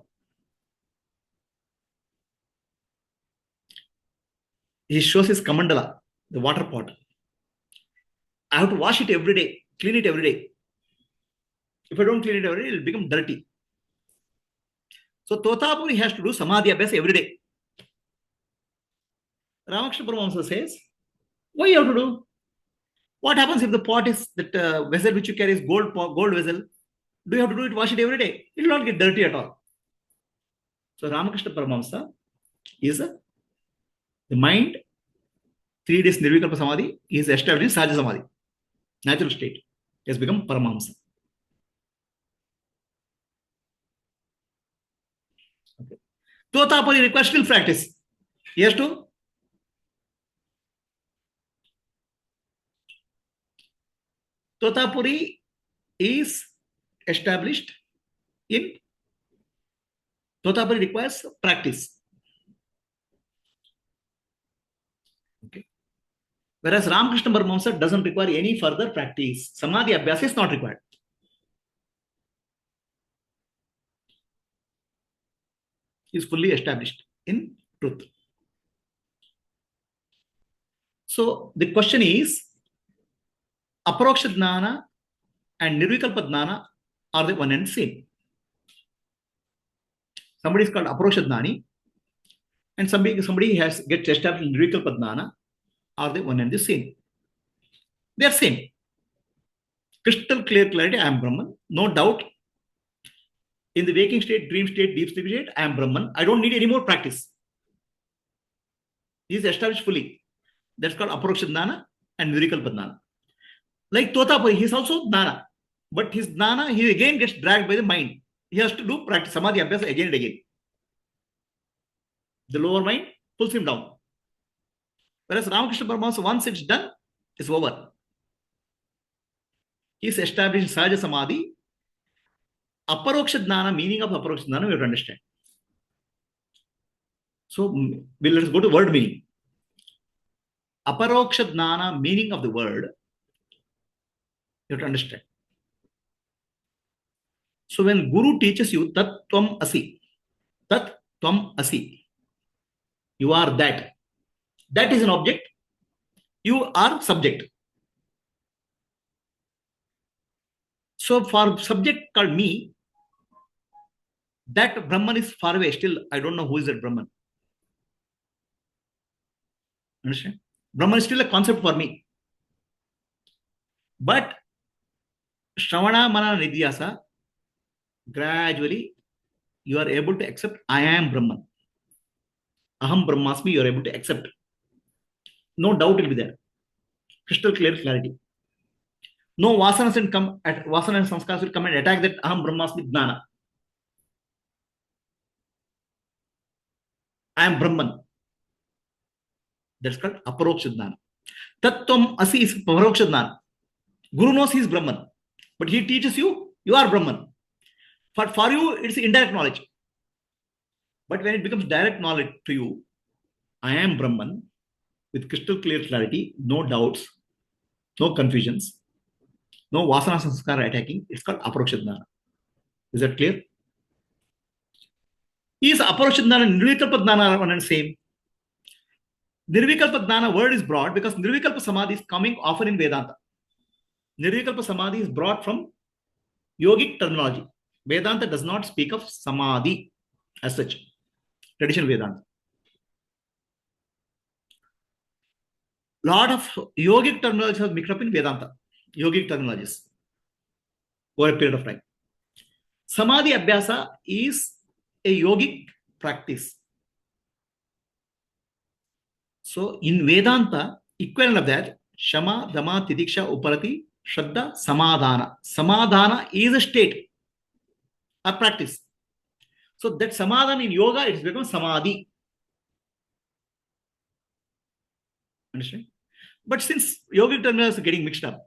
He shows his Kamandala, the water pot. I have to wash it every day, clean it every day. If I don't clean it every day, it will become dirty. So Totapuri has to do Samadhi Abhyasa every day. Ramakrishna Paramahamsa says, why you have to do? What happens if the pot is, that vessel which you carry is gold vessel? Do you have to do it, wash it every day? It will not get dirty at all. So Ramakrishna Paramahamsa is the mind, 3 days Nirvikalpa Samadhi, is established in Sahaja Samadhi, natural state. He has become Paramahamsa. Okay. Totapuri requires still practice. He has to Totapuri is established in Totapuri requires practice. Whereas Ramakrishna Paramahamsa doesn't require any further practice. Samadhi Abhyasa is not required. He is fully established in truth. So the question is, Aparoksha Jnana and Nirvikalpa Jnana, are they one and same? Somebody is called Aparoksha Jnani, and somebody gets established in Nirvikalpa Jnana. Are they one and the same? They are same. Crystal clear clarity, I am Brahman. No doubt. In the waking state, dream state, deep sleep state, I am Brahman. I don't need any more practice. He is established fully. That's called Aparoksha Jnana and Nirvikalpa Jnana. Like Totapuri, he is also Jnana. But his Jnana, he again gets dragged by the mind. He has to do practice, Samadhi Abhyasa again and again. The lower mind pulls him down. Whereas Ramakrishna Paramahamsa, once it's done, it's over. He is established Sahaja Samadhi. Aparoksha Jnana, meaning of Aparoksha Jnana, we have to understand. So let's go to word meaning. Aparoksha Jnana, meaning of the word, you have to understand. So when Guru teaches you Tat Tvam Asi, Tat Tvam Asi, you are that. That is an object. You are subject. So for subject called me, that Brahman is far away. Still, I don't know who is that Brahman. Understand? Brahman is still a concept for me. But Shravana, Manana, Nidhyasa, gradually you are able to accept I am Brahman. Aham Brahmasmi, you are able to accept. No doubt will be there. Crystal clear clarity. No vasanas and vasana and sanskaras will come and attack that Aham Brahmasmi Jnana. I am Brahman. That's called Aparoksha Jnana. Tattvam Asi is Paroksha Jnana. Guru knows he is Brahman, but he teaches you, you are Brahman. But for you, it's indirect knowledge. But when it becomes direct knowledge to you, I am Brahman, with crystal clear clarity, no doubts, no confusions, no vasana sanskara attacking, it's called Aparoksha Jnana. Is that clear? Is Aparoksha Jnana and Nirvikalpa Jnana one and same? Nirvikalpa Jnana word is brought because Nirvikalpa Samadhi is coming often in Vedanta. Nirvikalpa Samadhi is brought from yogic terminology. Vedanta does not speak of Samadhi as such. Traditional Vedanta. Lot of yogic terminologies have mixed up in Vedanta. Yogic terminologies over a period of time. Samadhi Abhyasa is a yogic practice. So in Vedanta, equivalent of that, Shama, Dama, Tidiksha, Uparati, Shraddha, Samadhana. Samadhana is a state, a practice. So that Samadhana in yoga, it has become Samadhi. Understand? But since yogic terminology is getting mixed up,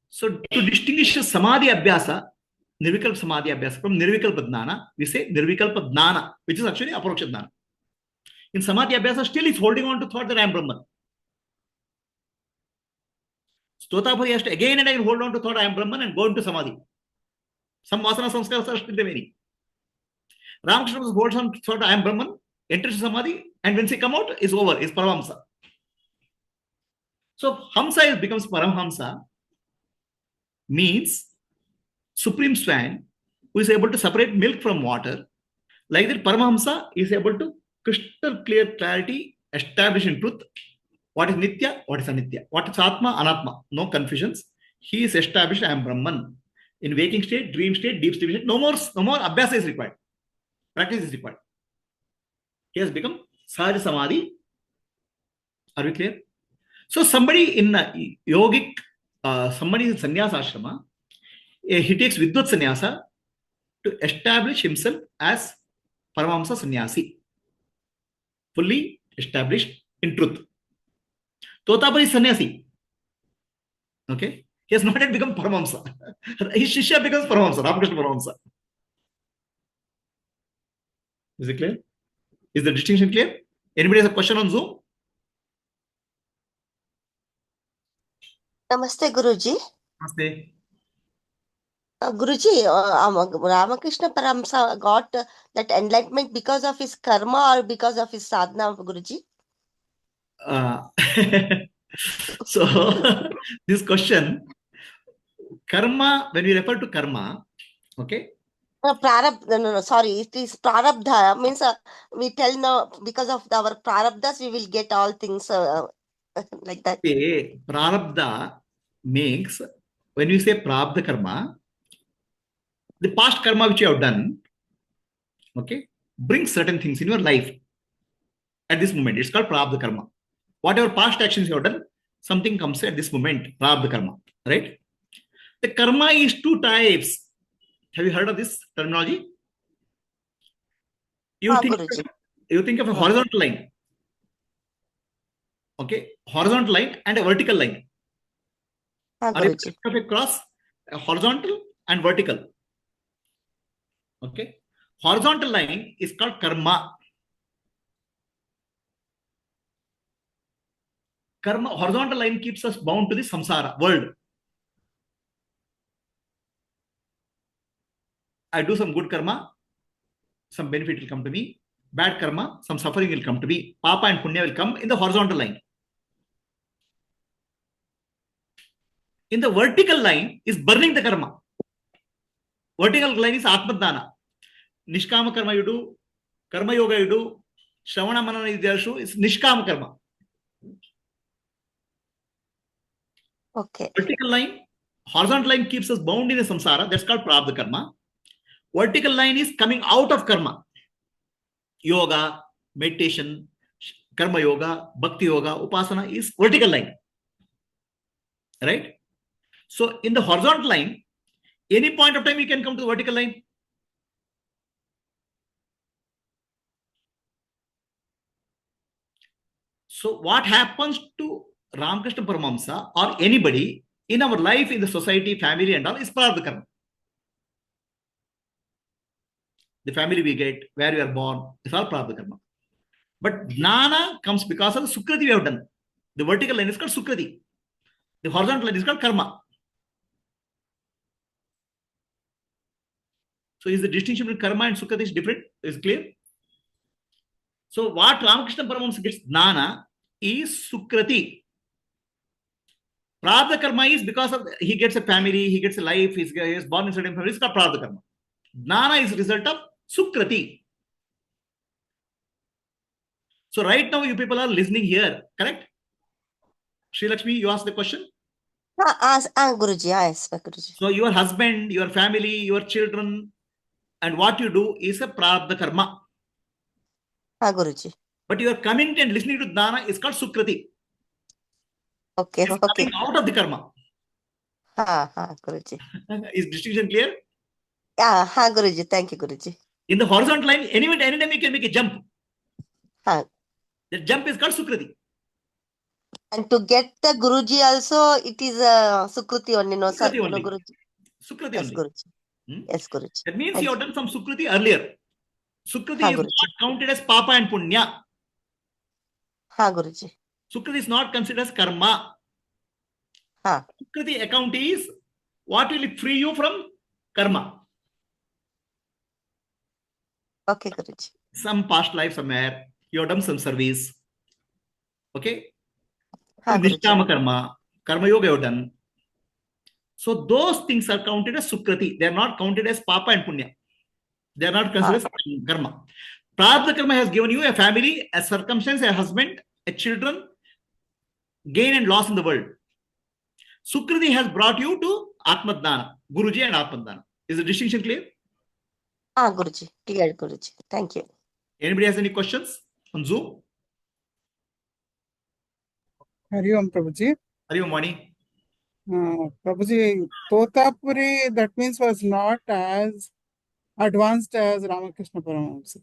so to distinguish Samadhi Abhyasa, Nirvikalpa Samadhi Abhyasa from Nirvikalpa Jnana, we say Nirvikalpa Jnana, which is actually Aparoksha Jnana. In Samadhi Abhyasa, still is holding on to thought that I am Brahman. Stotapari has to again and again hold on to thought I am Brahman and go into Samadhi. Some vasana samskaras are still remaining. Ramakrishna holds on to thought I am Brahman, enters Samadhi, and when he come out, is over, is Paramahamsa. So Hamsa becomes Paramhamsa, means supreme swan who is able to separate milk from water. Like that, Paramahamsa is able to crystal clear clarity, establish in truth what is Nitya, what is Anitya, what is Atma, Anatma, no confusions. He is established, I am Brahman. In waking state, dream state, deep sleep state, no more Abhyasa is required. Practice is required. He has become Sahaja Samadhi. Are we clear? So somebody in yogic, somebody in sannyasa ashrama, he takes Vidvat sannyasa to establish himself as Paramahamsa sannyasi, fully established in truth. Totapari is sannyasi. Okay? He has not yet become Paramahamsa. His Shishya becomes Paramahamsa, Ramakrishna Paramahamsa. Is it clear? Is the distinction clear? Anybody has a question on Zoom? Namaste, Guruji. Namaste. Guruji, Ramakrishna Paramsa got that enlightenment because of his karma or because of his sadhana, Guruji? Uh, so, this question, karma, when we refer to karma, okay, No, sorry, it is prarabdha. Means we tell now because of our prarabdhas we will get all things like that. prarabdha makes, when we say prarabdha karma, the past karma which you have done, okay, brings certain things in your life at this moment. It's called prarabdha karma. Whatever past actions you have done, something comes at this moment, prarabdha karma, right? The karma is two types. Have you heard of this terminology? You think Guruji. you think of a horizontal line, okay, horizontal line and a vertical line. Or Guruji. you think of a cross, a horizontal and vertical. Okay, horizontal line is called karma. Karma, horizontal line keeps us bound to the samsara world. I do some good karma, some benefit will come to me. Bad karma, some suffering will come to me. Papa and punya will come in the horizontal line. In the vertical line is burning the karma. Vertical line is atma. Nishkama karma you do, karma yoga you do, Shravana Manana is nishkama karma. Okay. Vertical line, horizontal line keeps us bound in the samsara. That's called prarabdha karma. Vertical line is coming out of karma. Yoga, meditation, karma yoga, bhakti yoga, upasana is vertical line. Right? So in the horizontal line, any point of time you can come to the vertical line. So what happens to Ramakrishna Paramahamsa or anybody in our life, in the society, family and all is prarabdha karma. The family we get, where we are born, is all prarabdha karma. But jnana comes because of the sukriti we have done. The vertical line is called sukriti. The horizontal line is called karma. So is the distinction between karma and sukriti is different? Is clear? So what Ramakrishna Paramahamsa gets jnana is sukriti. Prarabdha karma is because of he gets a family, he gets a life, he is born in certain family. It's called prarabdha karma. Jnana is result of sukriti. So right now you people are listening here, correct? Sri Lakshmi, you asked the question. Guruji, yes, Guruji. So your husband, your family, your children, and what you do is a prarabdha karma. Guruji. But you are coming and listening to jnana is called sukriti. Okay, It's coming out of the karma. Guruji. Is distinction clear? Guruji. Thank you, Guruji. In the horizontal line, anytime you can make a jump. That jump is called sukriti. And to get the Guruji also, it is Sukriti only, no, sir? Sukriti only. No, Guruji. Sukriti Yes, only. Guruji. Yes, Guruji. That means you have done some sukriti earlier. Sukriti is Guruji. not counted as papa and punya. Guruji. Sukriti is not considered as karma. Sukriti account is what will free you from karma. Okay, Guruji. Some past life somewhere, you have done some service. Okay? Nishkama karma, karma yoga you have done. So those things are counted as sukriti. They are not counted as papa and punya. They are not considered as karma. Prarabdha karma has given you a family, a circumstance, a husband, a children, gain and loss in the world. Sukriti has brought you to Atmadana, Guruji and Atmadana. Is the distinction clear? Guruji. Clear, Guruji. Thank you. Anybody has any questions on Zoom? Hari Om, Prabhuji. Hari Om, Mani. Prabhuji, Totapuri, that means was not as advanced as Ramakrishna Paramahamsa.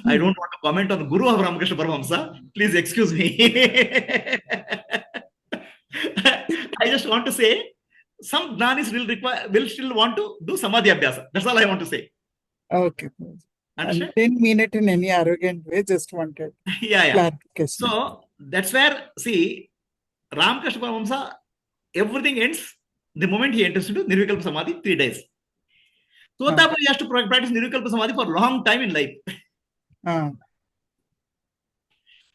I don't want to comment on the Guru of Ramakrishna Paramahamsa. Please excuse me. I just want to say, some jnanis will still want to do samadhi abhyasa. That's all I want to say. Okay. I didn't mean it in any arrogant way, just wanted clarification. So that's where, see, Ramakrishna Paramahamsa everything ends the moment he enters into Nirvikalpa Samadhi, 3 days. So therefore, he has to practice Nirvikalpa Samadhi for a long time in life.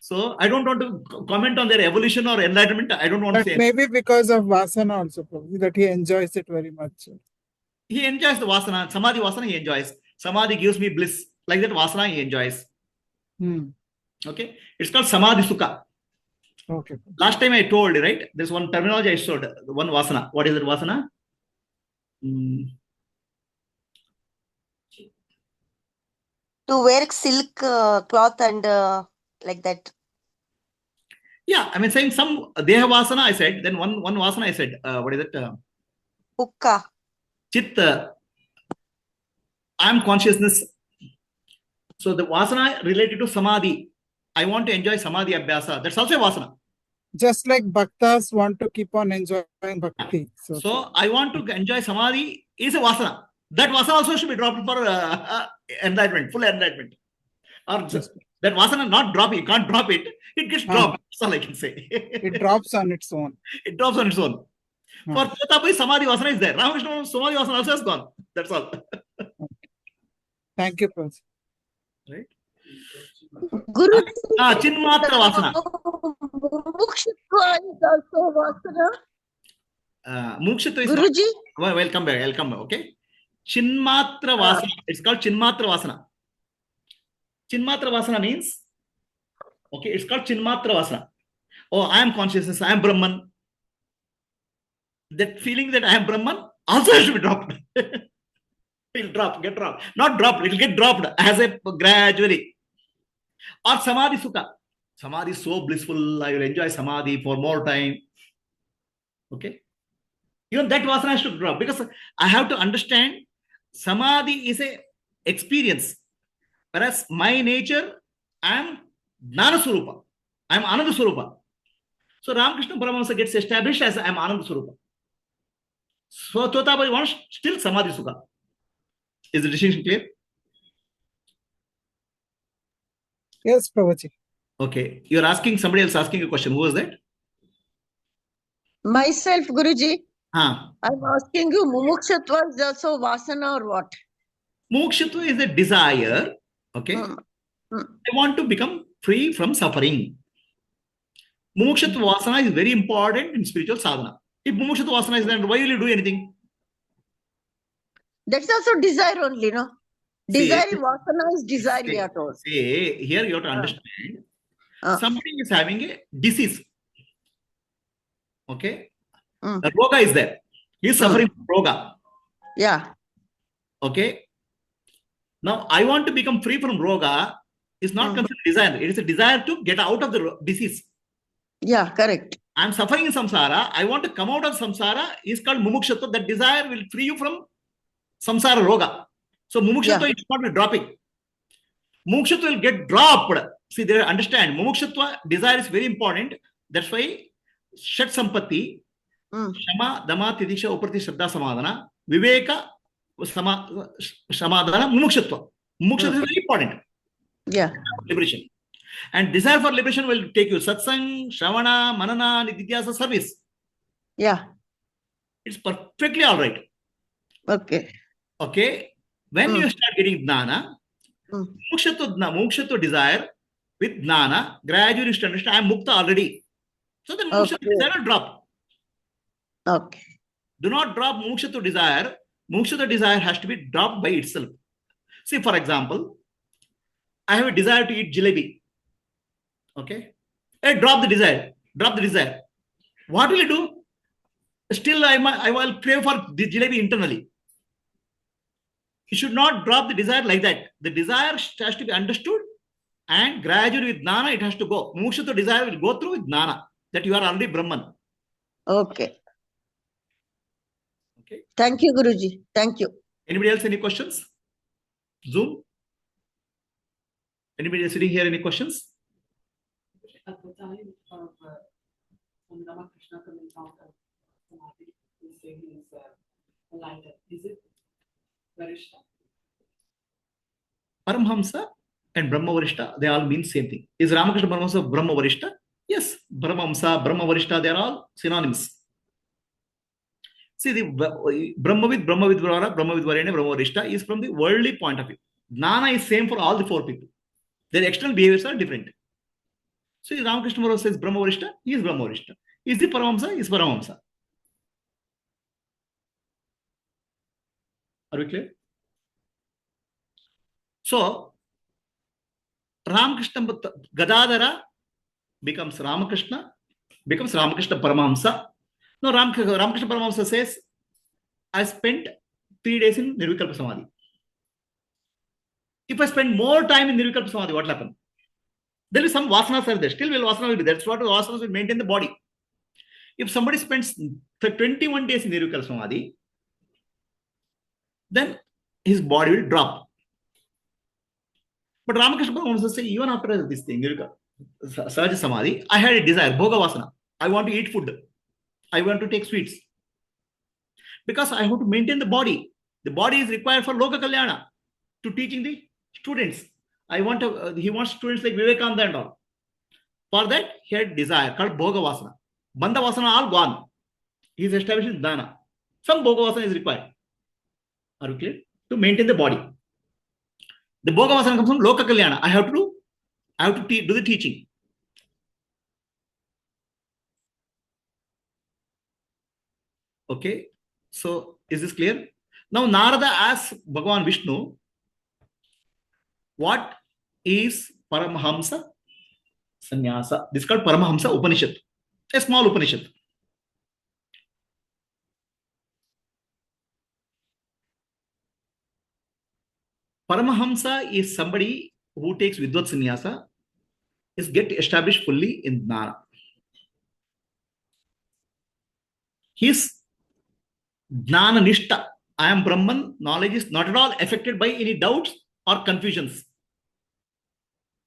So I don't want to comment on their evolution or enlightenment. I don't want to say. Maybe because of Vasana also, probably, that he enjoys it very much. He enjoys the Vasana. Samadhi Vasana he enjoys. Samadhi gives me bliss. Like that Vasana he enjoys. Okay. It's called Samadhi Sukha. Okay. Last time I told, right? There's one terminology I showed. One Vasana. What is it, Vasana? To wear silk cloth and like that. Yeah, I mean, saying some Deha Vasana I said, then one Vasana I said, what is it? Hukka. Chit, I am consciousness. So the Vasana related to Samadhi. I want to enjoy Samadhi Abhyasa. That's also a Vasana. Just like bhaktas want to keep on enjoying bhakti. So I want to enjoy Samadhi is a Vasana. That Vasana also should be dropped for enlightenment, full enlightenment. Or just that Vasana not drop, you can't drop it. It gets dropped. That's all I can say. It drops on its own. It drops on its own. For Tatapai, Samadhi Vasana is there. Ramakrishna, Samadhi Vasana also has gone. That's all. Thank you, Prabhuji. Right? Guru. Chinmatra Vasana. Mukshitva is also Vasana. Mukshitva is Guruji. Well, welcome back. Welcome back. Okay. Chinmatra Vasana. It's called Chinmatra Vasana. Chinmatra Vasana means, okay, it's called Chinmatra Vasana. Oh, I am consciousness, I am Brahman. That feeling that I am Brahman also has to be dropped. It'll drop, get dropped. Not dropped, it'll get dropped as a gradually. Or Samadhi Sukha. Samadhi is so blissful, I will enjoy Samadhi for more time. Okay. Even that Vasana has to drop because I have to understand Samadhi is a experience. Whereas my nature, I am Jnana Swarupa. I am Ananda Swarupa. So Ramakrishna Paramahamsa gets established as I am Ananda Swarupa. So Totabari wants still Samadhi Sukha. Is the distinction clear? Yes, Prabhuji. Okay. You're asking, somebody else asking a question. Who was that? Myself, Guruji. I'm asking you, Mumukshatva is also Vasana or what? Mumukshatva is a desire. Okay. I want to become free from suffering. Mumukshatva Vasana is very important in spiritual sadhana. If Mumukshatva Vasana is there, why will you do anything? That's also desire only, no? Desire, Vasana is desire. Here you have to understand. Somebody is having a disease. Okay. The roga is there. He is suffering from roga. Yeah. Okay. Now, I want to become free from roga is not considered desire. It is a desire to get out of the disease. Yeah, correct. I am suffering in samsara. I want to come out of samsara is called mumukshatva. That desire will free you from samsara roga. So mumukshatva is not dropping. Mumukshatva will get dropped. See, they understand. Mumukshatva desire is very important. That's why Shat Sampatti, Shama, Dama, Tidisha, Uprati, Shraddha, Samadhana, Viveka, Samadhana, Mumukshatva. Mumukshatva is very important. Yeah. Liberation. And desire for liberation will take you satsang, shravana, manana, nididhyasa, service. Yeah. It's perfectly all right. Okay. Okay. When you start getting jnana, mukshatva desire with jnana, gradually you understand I am mukta already. So the mukshatva desire will drop. Okay. Do not drop mukshatva desire. Mukshatva desire has to be dropped by itself. See, for example, I have a desire to eat jalebi. Okay. Hey, drop the desire. Drop the desire. What will I do? Still, I will crave for the jalebi internally. You should not drop the desire like that. The desire has to be understood and gradually with jnana it has to go. Mukshatva desire will go through with jnana that you are already Brahman. Okay. Okay. Thank you, Guruji. Thank you. Anybody else any questions? Zoom? Anybody else sitting here any questions? At the time of when Ramakrishna coming out of Samadhi, he's saying he's enlightened. Is it Varishta? Paramhamsa and Brahma Varishta, they all mean same thing. Is Ramakrishna Paramahamsa Brahma Varishta? Yes. Brahmamsa, Brahma Varishta, they are all synonymous. See, the Brahmavid, Brahmavidvara, Brahmavidvarene, Brahmavarishta is from the worldly point of view. Jnana is same for all the four people. Their external behaviors are different. So Ramakrishna Maharaj says Brahmavarishta, he is Brahmavarishta. Is the Paramahamsa, is Paramahamsa. Are we clear? So Ramakrishna Gadadhara becomes Ramakrishna Paramahamsa. Now Ramakrishna Paramahamsa says, I spent 3 days in Nirvikalpa Samadhi. If I spend more time in Nirvikalpa Samadhi, what will happen? There is some vasanas are there. Still, vasana will be there. That's what vasanas will maintain the body. If somebody spends 21 days in Nirvikalpa Samadhi, then his body will drop. But Ramakrishna Paramahamsa says, even after this thing, Sahaja Samadhi, I had a desire, Bhoga Vasana. I want to eat food. I want to take sweets. Because I have to maintain the body. The body is required for Loka Kalyana, to teaching the students. He wants students like Vivekananda and all. For that, he had desire called Bhoga Vasana. Bandha Vasana all gone. He is establishing Dana. Some Bhoga Vasana is required. Are you clear? To maintain the body. The Bhoga Vasana comes from Loka Kalyana. I have to do the teaching. Okay. So, is this clear? Now, Narada asks Bhagavan Vishnu, what is Paramahamsa Sannyasa? This is called Paramahamsa Upanishad. A small Upanishad. Paramahamsa is somebody who takes Vidvat Sannyasa, is get established fully in Jnana. His Jnana Nishta, I am Brahman, knowledge is not at all affected by any doubts or confusions.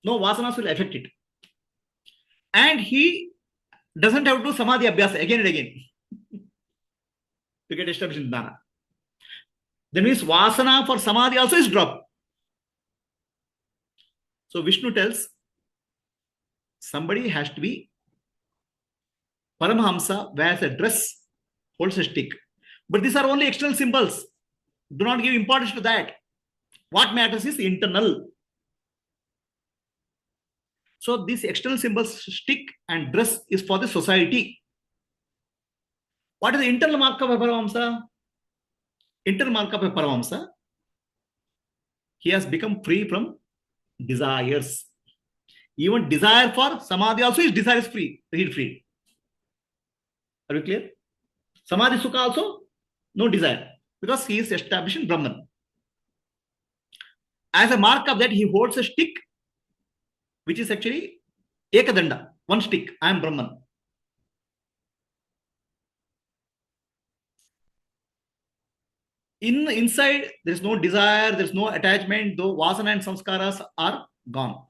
No vasanas will affect it. And he doesn't have to do Samadhi Abhyasa again and again to get established in Jnana. That means Vasana for Samadhi also is dropped. So Vishnu tells somebody has to be Paramahamsa, wears a dress, holds a stick. But these are only external symbols. Do not give importance to that. What matters is internal. So these external symbols, stick and dress, is for the society. What is the internal mark of a Paramahamsa? Internal mark of a Paramahamsa, he has become free from desires. Even desire for Samadhi also, his desire is free. Free. Are you clear? Samadhi Sukha also, no desire. Because he is establishing Brahman. As a mark of that, he holds a stick, which is actually Ekadanda, one stick. I am Brahman. Inside, there is no desire, there is no attachment, though Vasana and Samskaras are gone.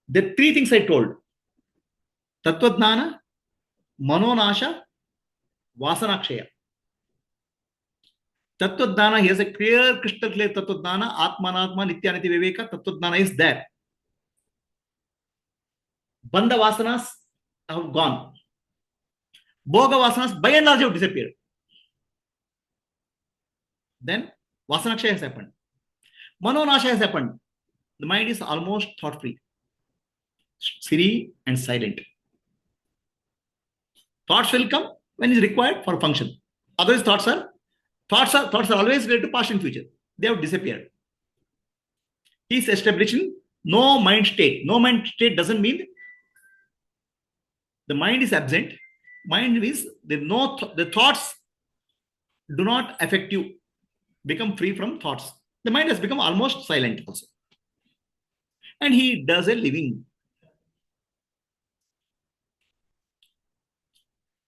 The 3 things I told: Tattvajnana, Manonasha, Vasanakshaya. Tattvajnana, he has a clear, crystal clear Tattvajnana, Atmanatma, Nityaniti Viveka. Tattvajnana is there. Bandha Vasanas have gone. Bhoga Vasanas by and large have disappeared. Then Vasanakshaya has happened. Manonasha has happened. The mind is almost thought free, free and silent. Thoughts will come when is required for function. Otherwise, thoughts are always related to past and future. They have disappeared. He is establishing no mind state. No mind state doesn't mean the mind is absent. Mind is the thoughts do not affect you. Become free from thoughts. The mind has become almost silent also. And he does a living.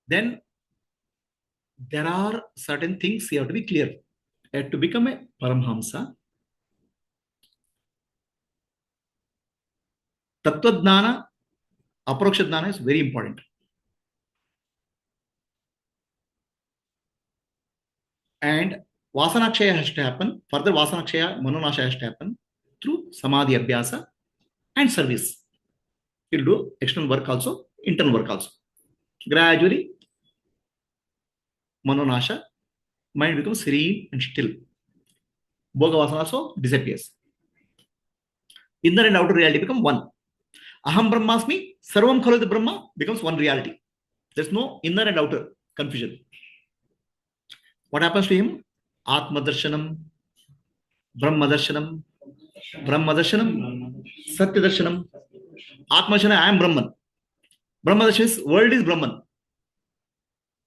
Then there are certain things you have to be clear. To become a Paramhamsa, Tattvajnana, Aparoksha Jnana is very important. And Vasanakshaya has to happen. Further Vasanakshaya, Manonasha has to happen through Samadhi Abhyasa and service. He'll do external work also, internal work also. Gradually, Manonasha, mind becomes serene and still. Bhogavasana also disappears. Inner and outer reality become one. Aham Brahmasmi, Sarvam Khalu Brahma becomes one reality. There's no inner and outer confusion. What happens to him? Atma Darshanam, Brahma Darshanam, Brahma Darshanam, Satya Darshanam. Atma Darshanam, I am Brahman. Brahma Darshanam is world is Brahman.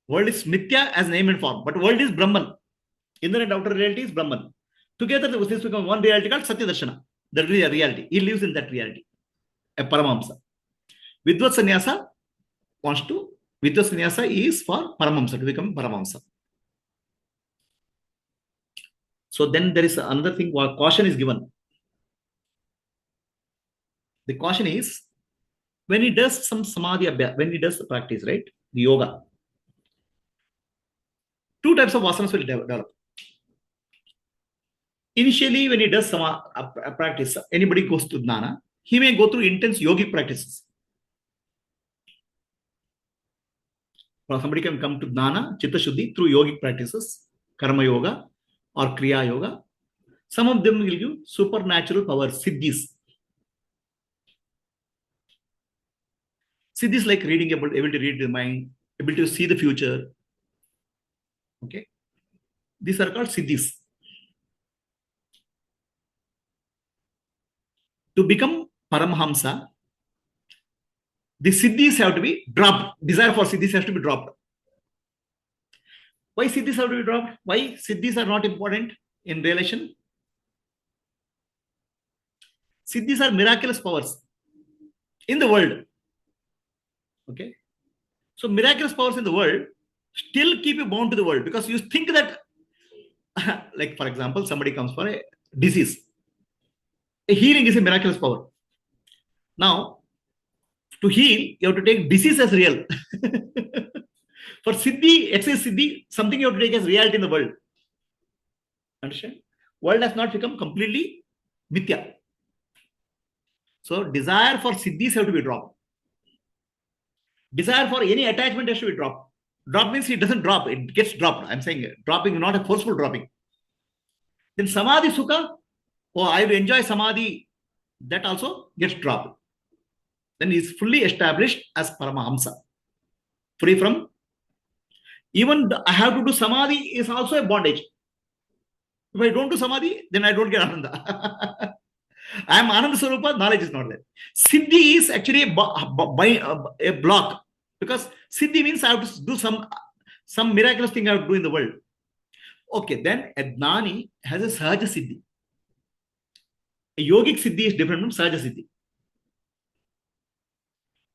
World is Mithya as name and form, but world is Brahman. Inner and outer reality is Brahman. Together, this becomes one reality called Satya Darshana. That is a reality. He lives in that reality. A Paramahamsa. Vidvat Sannyasa wants to, Vidvat Sannyasa is for Paramahamsa, to become Paramahamsa. So then there is another thing, caution is given. The caution is, when he does some samadhi, when he does the practice, right, the yoga, two types of vasanas will develop. Initially, when he does some practice, anybody goes to jnana, he may go through intense yogic practices. Or somebody can come to jnana, chitta shuddhi through yogic practices, karma yoga or kriya yoga. Some of them will give supernatural power, siddhis. Siddhis like reading, able to read the mind, able to see the future. Okay, these are called siddhis. To become Paramahamsa, the siddhis have to be dropped. Desire for siddhis has to be dropped. Why siddhis have to be dropped? Why siddhis are not important in relation? Siddhis are miraculous powers in the world. Okay. So miraculous powers in the world still keep you bound to the world because you think that, like for example, somebody comes for a disease. A healing is a miraculous power. Now, to heal, you have to take disease as real. For siddhi, excess siddhi, something you have to take as reality in the world. Understand? World has not become completely mithya. So, desire for siddhis have to be dropped. Desire for any attachment has to be dropped. Drop means it doesn't drop, it gets dropped. I'm saying dropping, not a forceful dropping. Then samadhi sukha, oh, I will enjoy samadhi, that also gets dropped. Then he is fully established as Paramahamsa. Free from, even I have to do samadhi is also a bondage. If I don't do samadhi, then I don't get ananda. I am Ananda Swarupa, knowledge is not there. Siddhi is actually a block. Because siddhi means I have to do some miraculous thing I have to do in the world. Okay, then a jnani has a sahaja siddhi. A yogic siddhi is different from sahaja siddhi.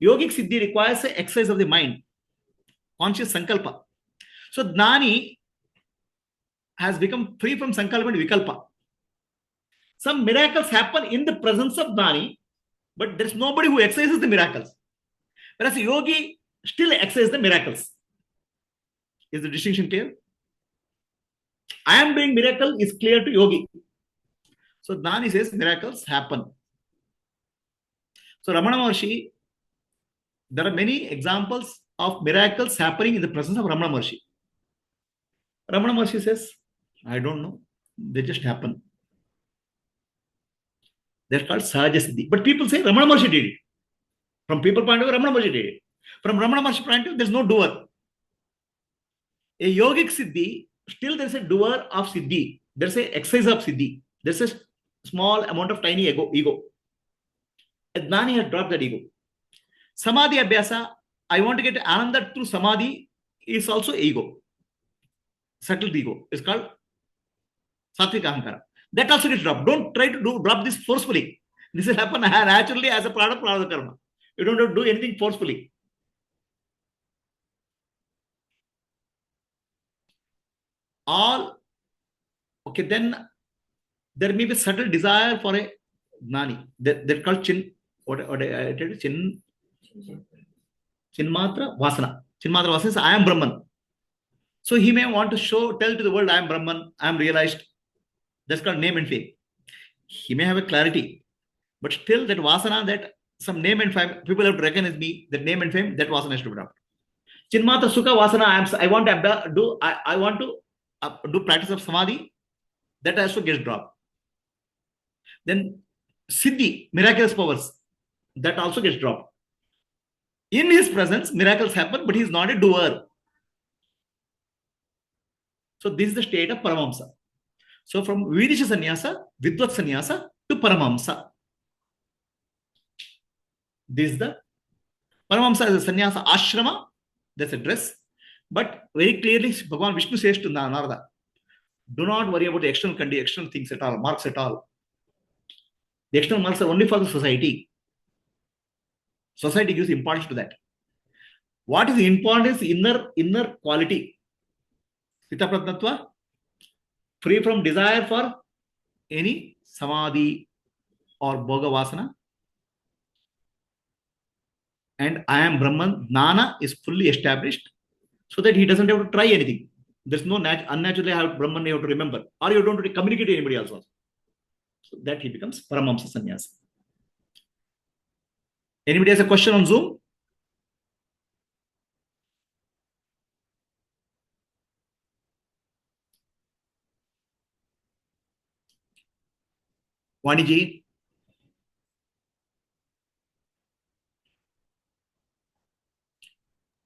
Yogic siddhi requires an exercise of the mind, conscious sankalpa. So jnani has become free from sankalpa and vikalpa. Some miracles happen in the presence of jnani, but there is nobody who exercises the miracles. Whereas a yogi still exercises the miracles. Is the distinction clear? I am doing miracle is clear to yogi. So jnani says miracles happen. So Ramana Maharshi, there are many examples of miracles happening in the presence of Ramana Maharshi. Ramana Maharshi says, I don't know. They just happen. They're called Sahaja Siddhi. But people say Ramana Maharshi did it. From people point of view, Ramana Maharshi did it. From Ramana Maharshi point of view, there's no doer. A yogic Siddhi, still there's a doer of Siddhi. There's a exercise of Siddhi. There's a small amount of tiny ego. A jnani has dropped that ego. Samadhi Abhyasa, I want to get Ananda through Samadhi, is also ego. Subtle ego. It's called Satvika Ahankara. That also gets dropped. Don't try to drop this forcefully. This will happen naturally as a part of Prarabdha Karma. You don't have to do anything forcefully. Okay, then there may be subtle desire for a jnani. They're called chin. What I tell you? Chinmatra Vasana. Chinmatra Vasana is I am Brahman. So he may want to tell to the world I am Brahman, I am realized. That's called name and fame. He may have a clarity, but still that Vasana, that some name and fame, people have to recognize me, that name and fame, that Vasana has to be dropped. Chinmatra Sukha Vasana, I want to do practice of samadhi, that also gets dropped. Then Siddhi, miraculous powers, that also gets dropped. In his presence, miracles happen, but he is not a doer. So this is the state of Paramahamsa. So from Vidisha Sannyasa, Vidvat Sannyasa to Paramahamsa. This is the Paramahamsa is a sannyasa ashrama, that's a dress. But very clearly, Bhagavan Vishnu says to Narada, do not worry about the external things at all, marks at all. The external marks are only for the society. Society gives importance to that. What is important is inner quality. Sthitapratnatva, free from desire for any samadhi or bhoga vasana. And I am Brahman, Jnana is fully established so that he doesn't have to try anything. There's no unnaturally have Brahman you have to remember, or you don't have to communicate to anybody else. So that he becomes Paramahamsa Sannyasa. Anybody has a question on Zoom? Vaniji?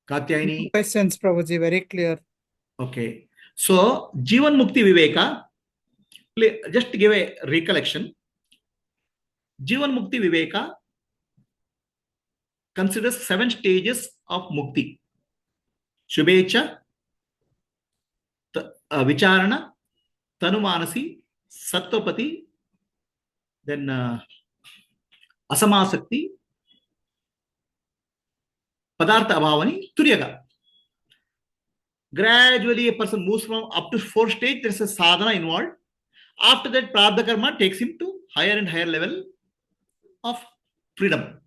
Katyayani? Questions, Prabhuji, very clear. Okay. So, Jivanmukti Viveka, just to give a recollection, Jivanmukti Viveka considers 7 stages of mukti. Shubhecha, Vicharana, Tanumanasi, Sattvapati, then Asamasakti, Padartha Abhavani, Turyaga. Gradually, a person moves from up to 4 stages. There is a sadhana involved. After that, Prarabdha Karma takes him to higher and higher level of freedom.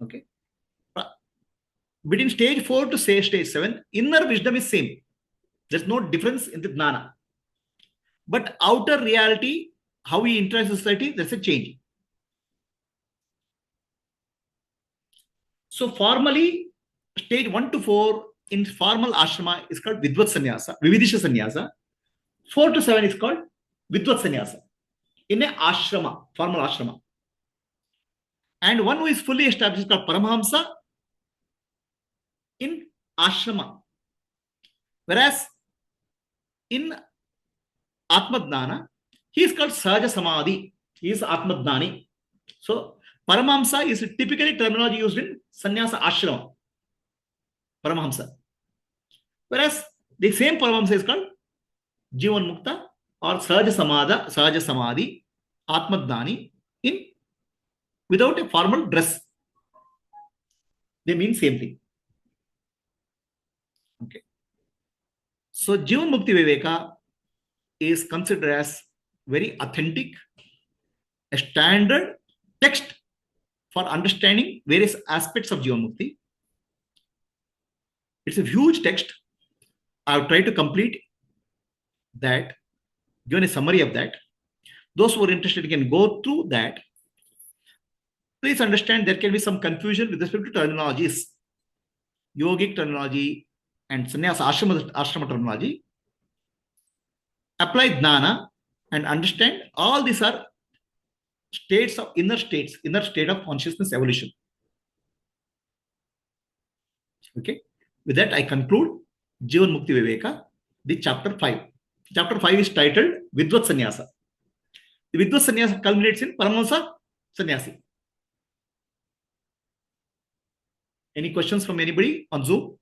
Okay. Between stage 4 to say stage 7, inner wisdom is same. There's no difference in the jnana. But outer reality, how we interact with society, there's a change. So formally, stage 1 to 4 in formal ashrama is called Vidvat Sannyasa, Vividisha Sannyasa. 4 to 7 is called Vidvat Sannyasa in a ashrama, formal ashrama. And one who is fully established is called Paramahamsa in ashrama. Whereas in Atma Dhnana, he is called Sahaja Samadhi. He is Atma Dhnani. So Paramahamsa is typically terminology used in Sannyasa Ashrama. Paramahamsa. Whereas the same Paramahamsa is called Jivanmukta or Sahaja Samadhi, Atma Dhnani in without a formal dress. They mean same thing. Okay. So Jivanmukti Viveka is considered as very authentic, a standard text for understanding various aspects of Jivanmukti. It's a huge text. I've tried to complete that, given a summary of that. Those who are interested can go through that. Please understand there can be some confusion with respect to terminologies. Yogic terminology and sannyasa ashrama terminology. Apply jnana and understand all these are states of inner state of consciousness evolution. Okay. With that, I conclude Jivanmukti Viveka, the chapter 5. Chapter 5 is titled Vidvat Sannyasa. The Vidvat Sannyasa culminates in Paramahamsa Sannyasi. Any questions from anybody on Zoom?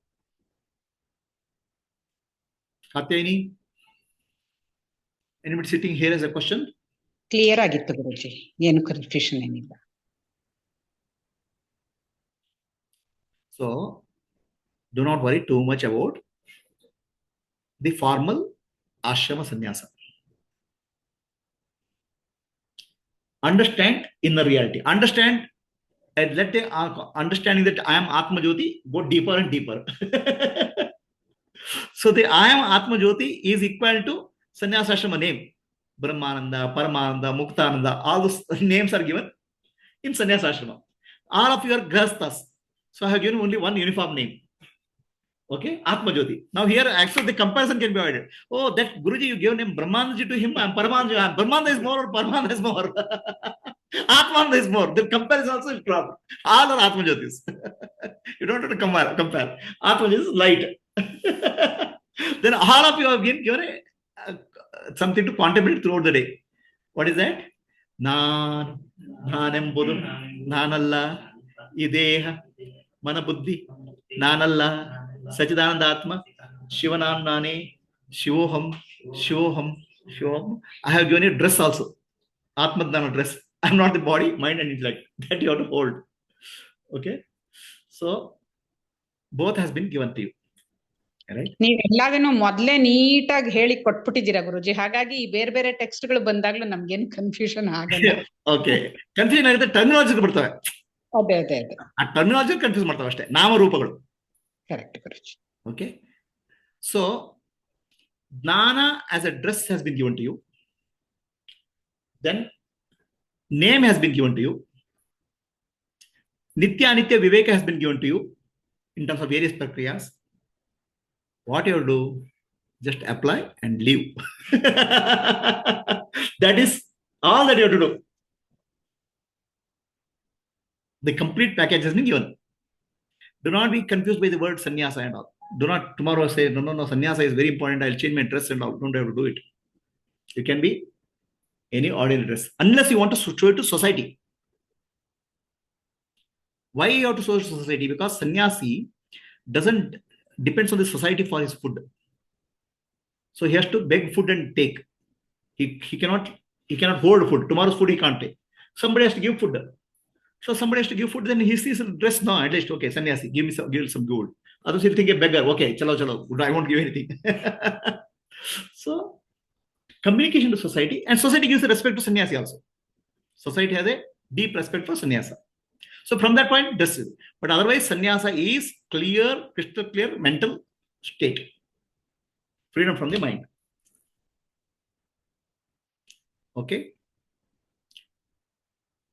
Katyayani? Anybody sitting here has a question? Clear ಆಗಿತ್ತು ಗುರುಜಿ, ಏನು confusion ಏನಿಲ್ಲ. So, do not worry too much about the formal ashrama sannyasa. Understand inner reality. Understand and let the understanding that I am Atma Jyoti go deeper and deeper. So the I am Atma Jyoti is equal to sannyasa ashrama name. Brahmananda, Paramananda, Muktananda, all those names are given in sannyasa ashrama. All of you are grahasthas. So I have given only one uniform name. Okay, Atma Jyoti. Now here actually the comparison can be avoided. Oh, that Guruji, you gave name Brahmananda to him, and Paramananda. Brahmananda is more or Paramananda is more. Atmananda is more. The comparison also is dropped. All are Atma Jyotis. You don't have to compare. Atma is light. Then all of you have been given something to contemplate throughout the day. What is that? Nanembudum, Nanalla, Ideha, Manabuddhi, Nanalla, Sachidananda Atma, Shivanamnane, Shivoham, Shivoham, Shivoham. I have given you a dress also. Atmadana dress. I'm not the body, mind, and intellect. That you have to hold. Okay. So both has been given to you. Right? ನೀವೆಲ್ಲಾನು ಮೊದ್ಲೇ ನೀಟಾಗಿ ಹೇಳಿ ಕೊಟ್ಬಿಟ್ಟಿದ್ದೀರಾ ಗುರುಜಿ, ಹಾಗಾಗಿ ಈ ಬೇರೆ ಬೇರೆ text ಗಳು ಬಂದಾಗ್ಲೂ ನಮ್ಗೇನು confusion ಆಗಲ್ಲ. ಓಕೆ, ಕನ್ಫ್ಯೂಷನ್ ಆಗುತ್ತೆ, ಟರ್ಮಿನಾಲಜಿ ಬರ್ತವೆ. ಅದೇ ಅದೇ ಅದೇ ಆ ಟರ್ಮಿನಾಲಜಿ ಕನ್ಫ್ಯೂಸ್ ಮಾಡ್ತಾವೆ ಅಷ್ಟೇ, ನಾಮರೂಪಗಳು. Correct Guruji. Okay. So Jnana as a dress has been given to you. Then name has been given to you. Nitya Anitya Viveka has been given to you in terms of various prakriyas. What you do, just apply and leave. That is all that you have to do. The complete package has been given. Do not be confused by the word sannyasa and all. Do not tomorrow say, no, sannyasa is very important, I'll change my dress and all. Don't have to do it. You can be any ordinary dress. Unless you want to show it to society. Why you have to show it to society? Because sannyasi depends on the society for his food. So he has to beg food and take. He cannot hold food. Tomorrow's food he can't take. Somebody has to give food. So somebody has to give food, then he sees a dress, no, at least, okay, sannyasi, give some gold. Others will think a beggar, okay, chalo, I won't give anything. So communication to society, and society gives respect to sannyasi also. Society has a deep respect for sannyasa. So from that point, this is. But otherwise, sannyasa is clear, crystal clear mental state. Freedom from the mind. Okay.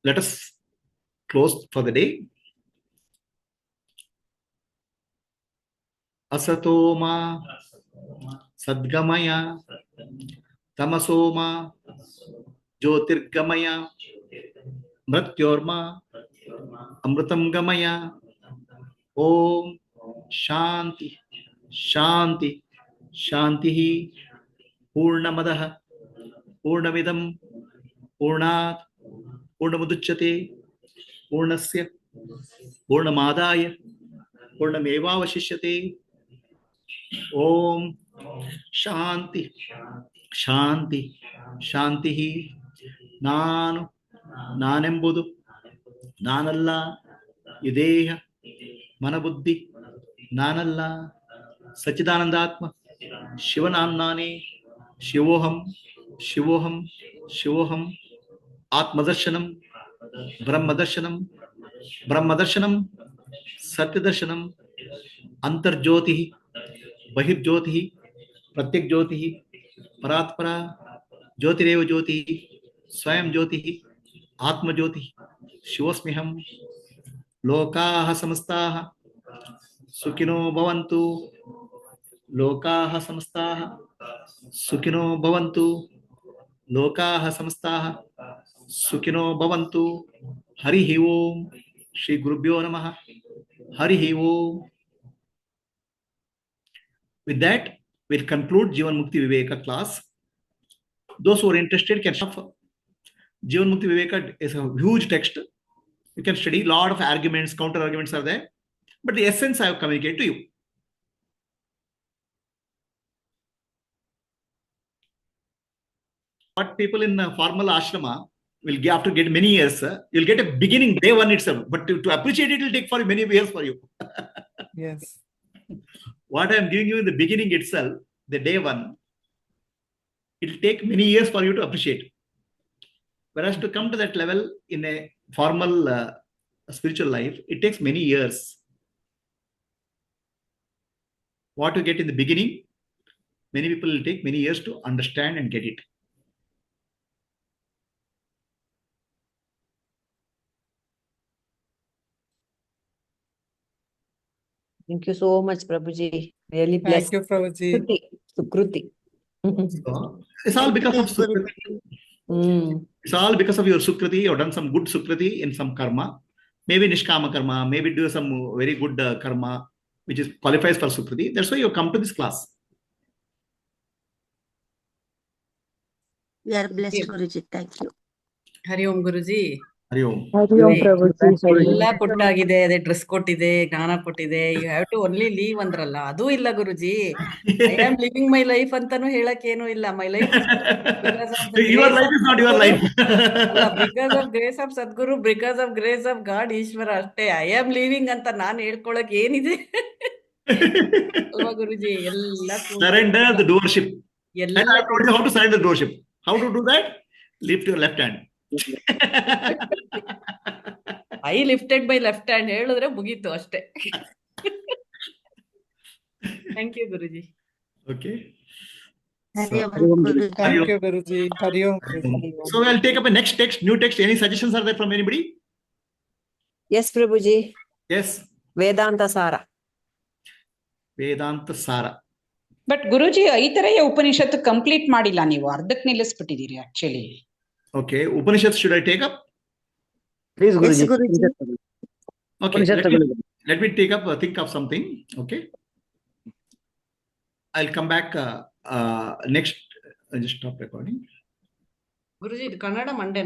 Let us close for the day. Asatoma Sadgamaya Tamasoma Jyotirgamaya Mrityorma Amritam Gamaya. Om Shanti Shanti Shantihi Purnamadaha Purnamidam Purnat Purnamuduchyate Purnasya Purnamadaya Purnamevavashishyate. Om Shanti Shanti Shantihi Nanembudu Nanalla Ideha Manabuddhi Nanalla Sachidanandatma Shivanamnane Shivoham Shivoham Shivoham Atmadarshanam Brahmadarshanam Brahmadarshanam Satyadarshanam Antarjyotihi Bahirjyotihi Pratyek Jyotihi Paratpara Jyotireva Jyotihi Swayam Jyotihi Atma Jyotihi Shivosmiham Lokaha Samastaha Sukhino Bhavantu Lokaha Samastaha Sukhino Bhavantu Lokaha Samastaha Sukhino Bhavantu. Harihi Om. Shri Gurubhyo Namaha. Harihi Om. With that, we'll conclude Jivanmukti Viveka class. Those who are interested can shop. Jivanmukti Viveka is a huge text. You can study a lot of arguments, counter arguments are there. But the essence I have communicated to you. What people in formal ashrama will have to get many years. You'll get a beginning day one itself. But to appreciate it will take for many years for you. Yes. What I am giving you in the beginning itself, the day one, it will take many years for you to appreciate. Whereas to come to that level in a formal spiritual life, it takes many years. What you get in the beginning, many people will take many years to understand and get it. Thank you so much, Prabhuji. Really Thank blessed. you, Prabhuji. Sukruti. So it's all because of Sukriti. It's all because of your Sukriti. You've done some good Sukriti in some karma. Maybe Nishkama karma, maybe do some very good karma, which is qualifies for Sukriti. That's why you come to this class. We are blessed, Guruji. Thank you. Hari Om Guruji. Hari Om. ಎಲ್ಲ ಕೊಟ್ಟಾಗಿದೆ, ಅದೇ dress ಕೊಟ್ಟಿದೆ, ಜ್ಞಾನ ಕೊಟ್ಟಿದೆ, you have to only leave ಅಂದ್ರಲ್ಲ, ಅದೂ ಇಲ್ಲ Guruji. I am living my life ಅಂತಾನು ಹೇಳಕ್ ಏನೂ ಇಲ್ಲ. My life Your life is not your life. ಅಲ್ಲ, because of grace of Sadhguru, because of grace of God Ishwara ಅಷ್ಟೇ. ಐ ಆಮ್ ಲಿವಿಂಗ್ ಅಂತ ನಾನ್ ಹೇಳ್ಕೊಳಕ್ ಏನಿದೆ ಅಲ್ವಾ ಗುರುಜಿ? ಎಲ್ಲ Surrender the doorship. ಎಲ್ಲ And I told you how to surrender the doorship. How to do that? Lift your left hand. I lifted by left hand ಹೇಳಿದ್ರೆ ಮುಗೀತು ಅಷ್ಟೇ. Thank you Guruji. Okay. Hari So, Om Guruji. Thank you, Guruji. Hari Om, Guruji. so I'll take up a next text, new text. Any suggestions are there from anybody? Yes, Prabhuji. Yes. Vedanta Sara. Vedanta Sara. But Guruji Aitareya Upanishad complete ಮಾಡಿಲ್ಲ, ನೀವು ಅರ್ಧಕ್ಕೆ ನಿಲ್ಲಿಸ್ಬಿಟ್ಟಿದ್ದೀರಿ actually. Okay. Upanishads should I take up? Please, Yes, Guruji. Guruji. Okay. Let me take up, think of something. Okay. I'll come back next. I'll just stop recording. ಗುರುಜಿ ಇದು ಕನ್ನಡ ಮಂಡೆ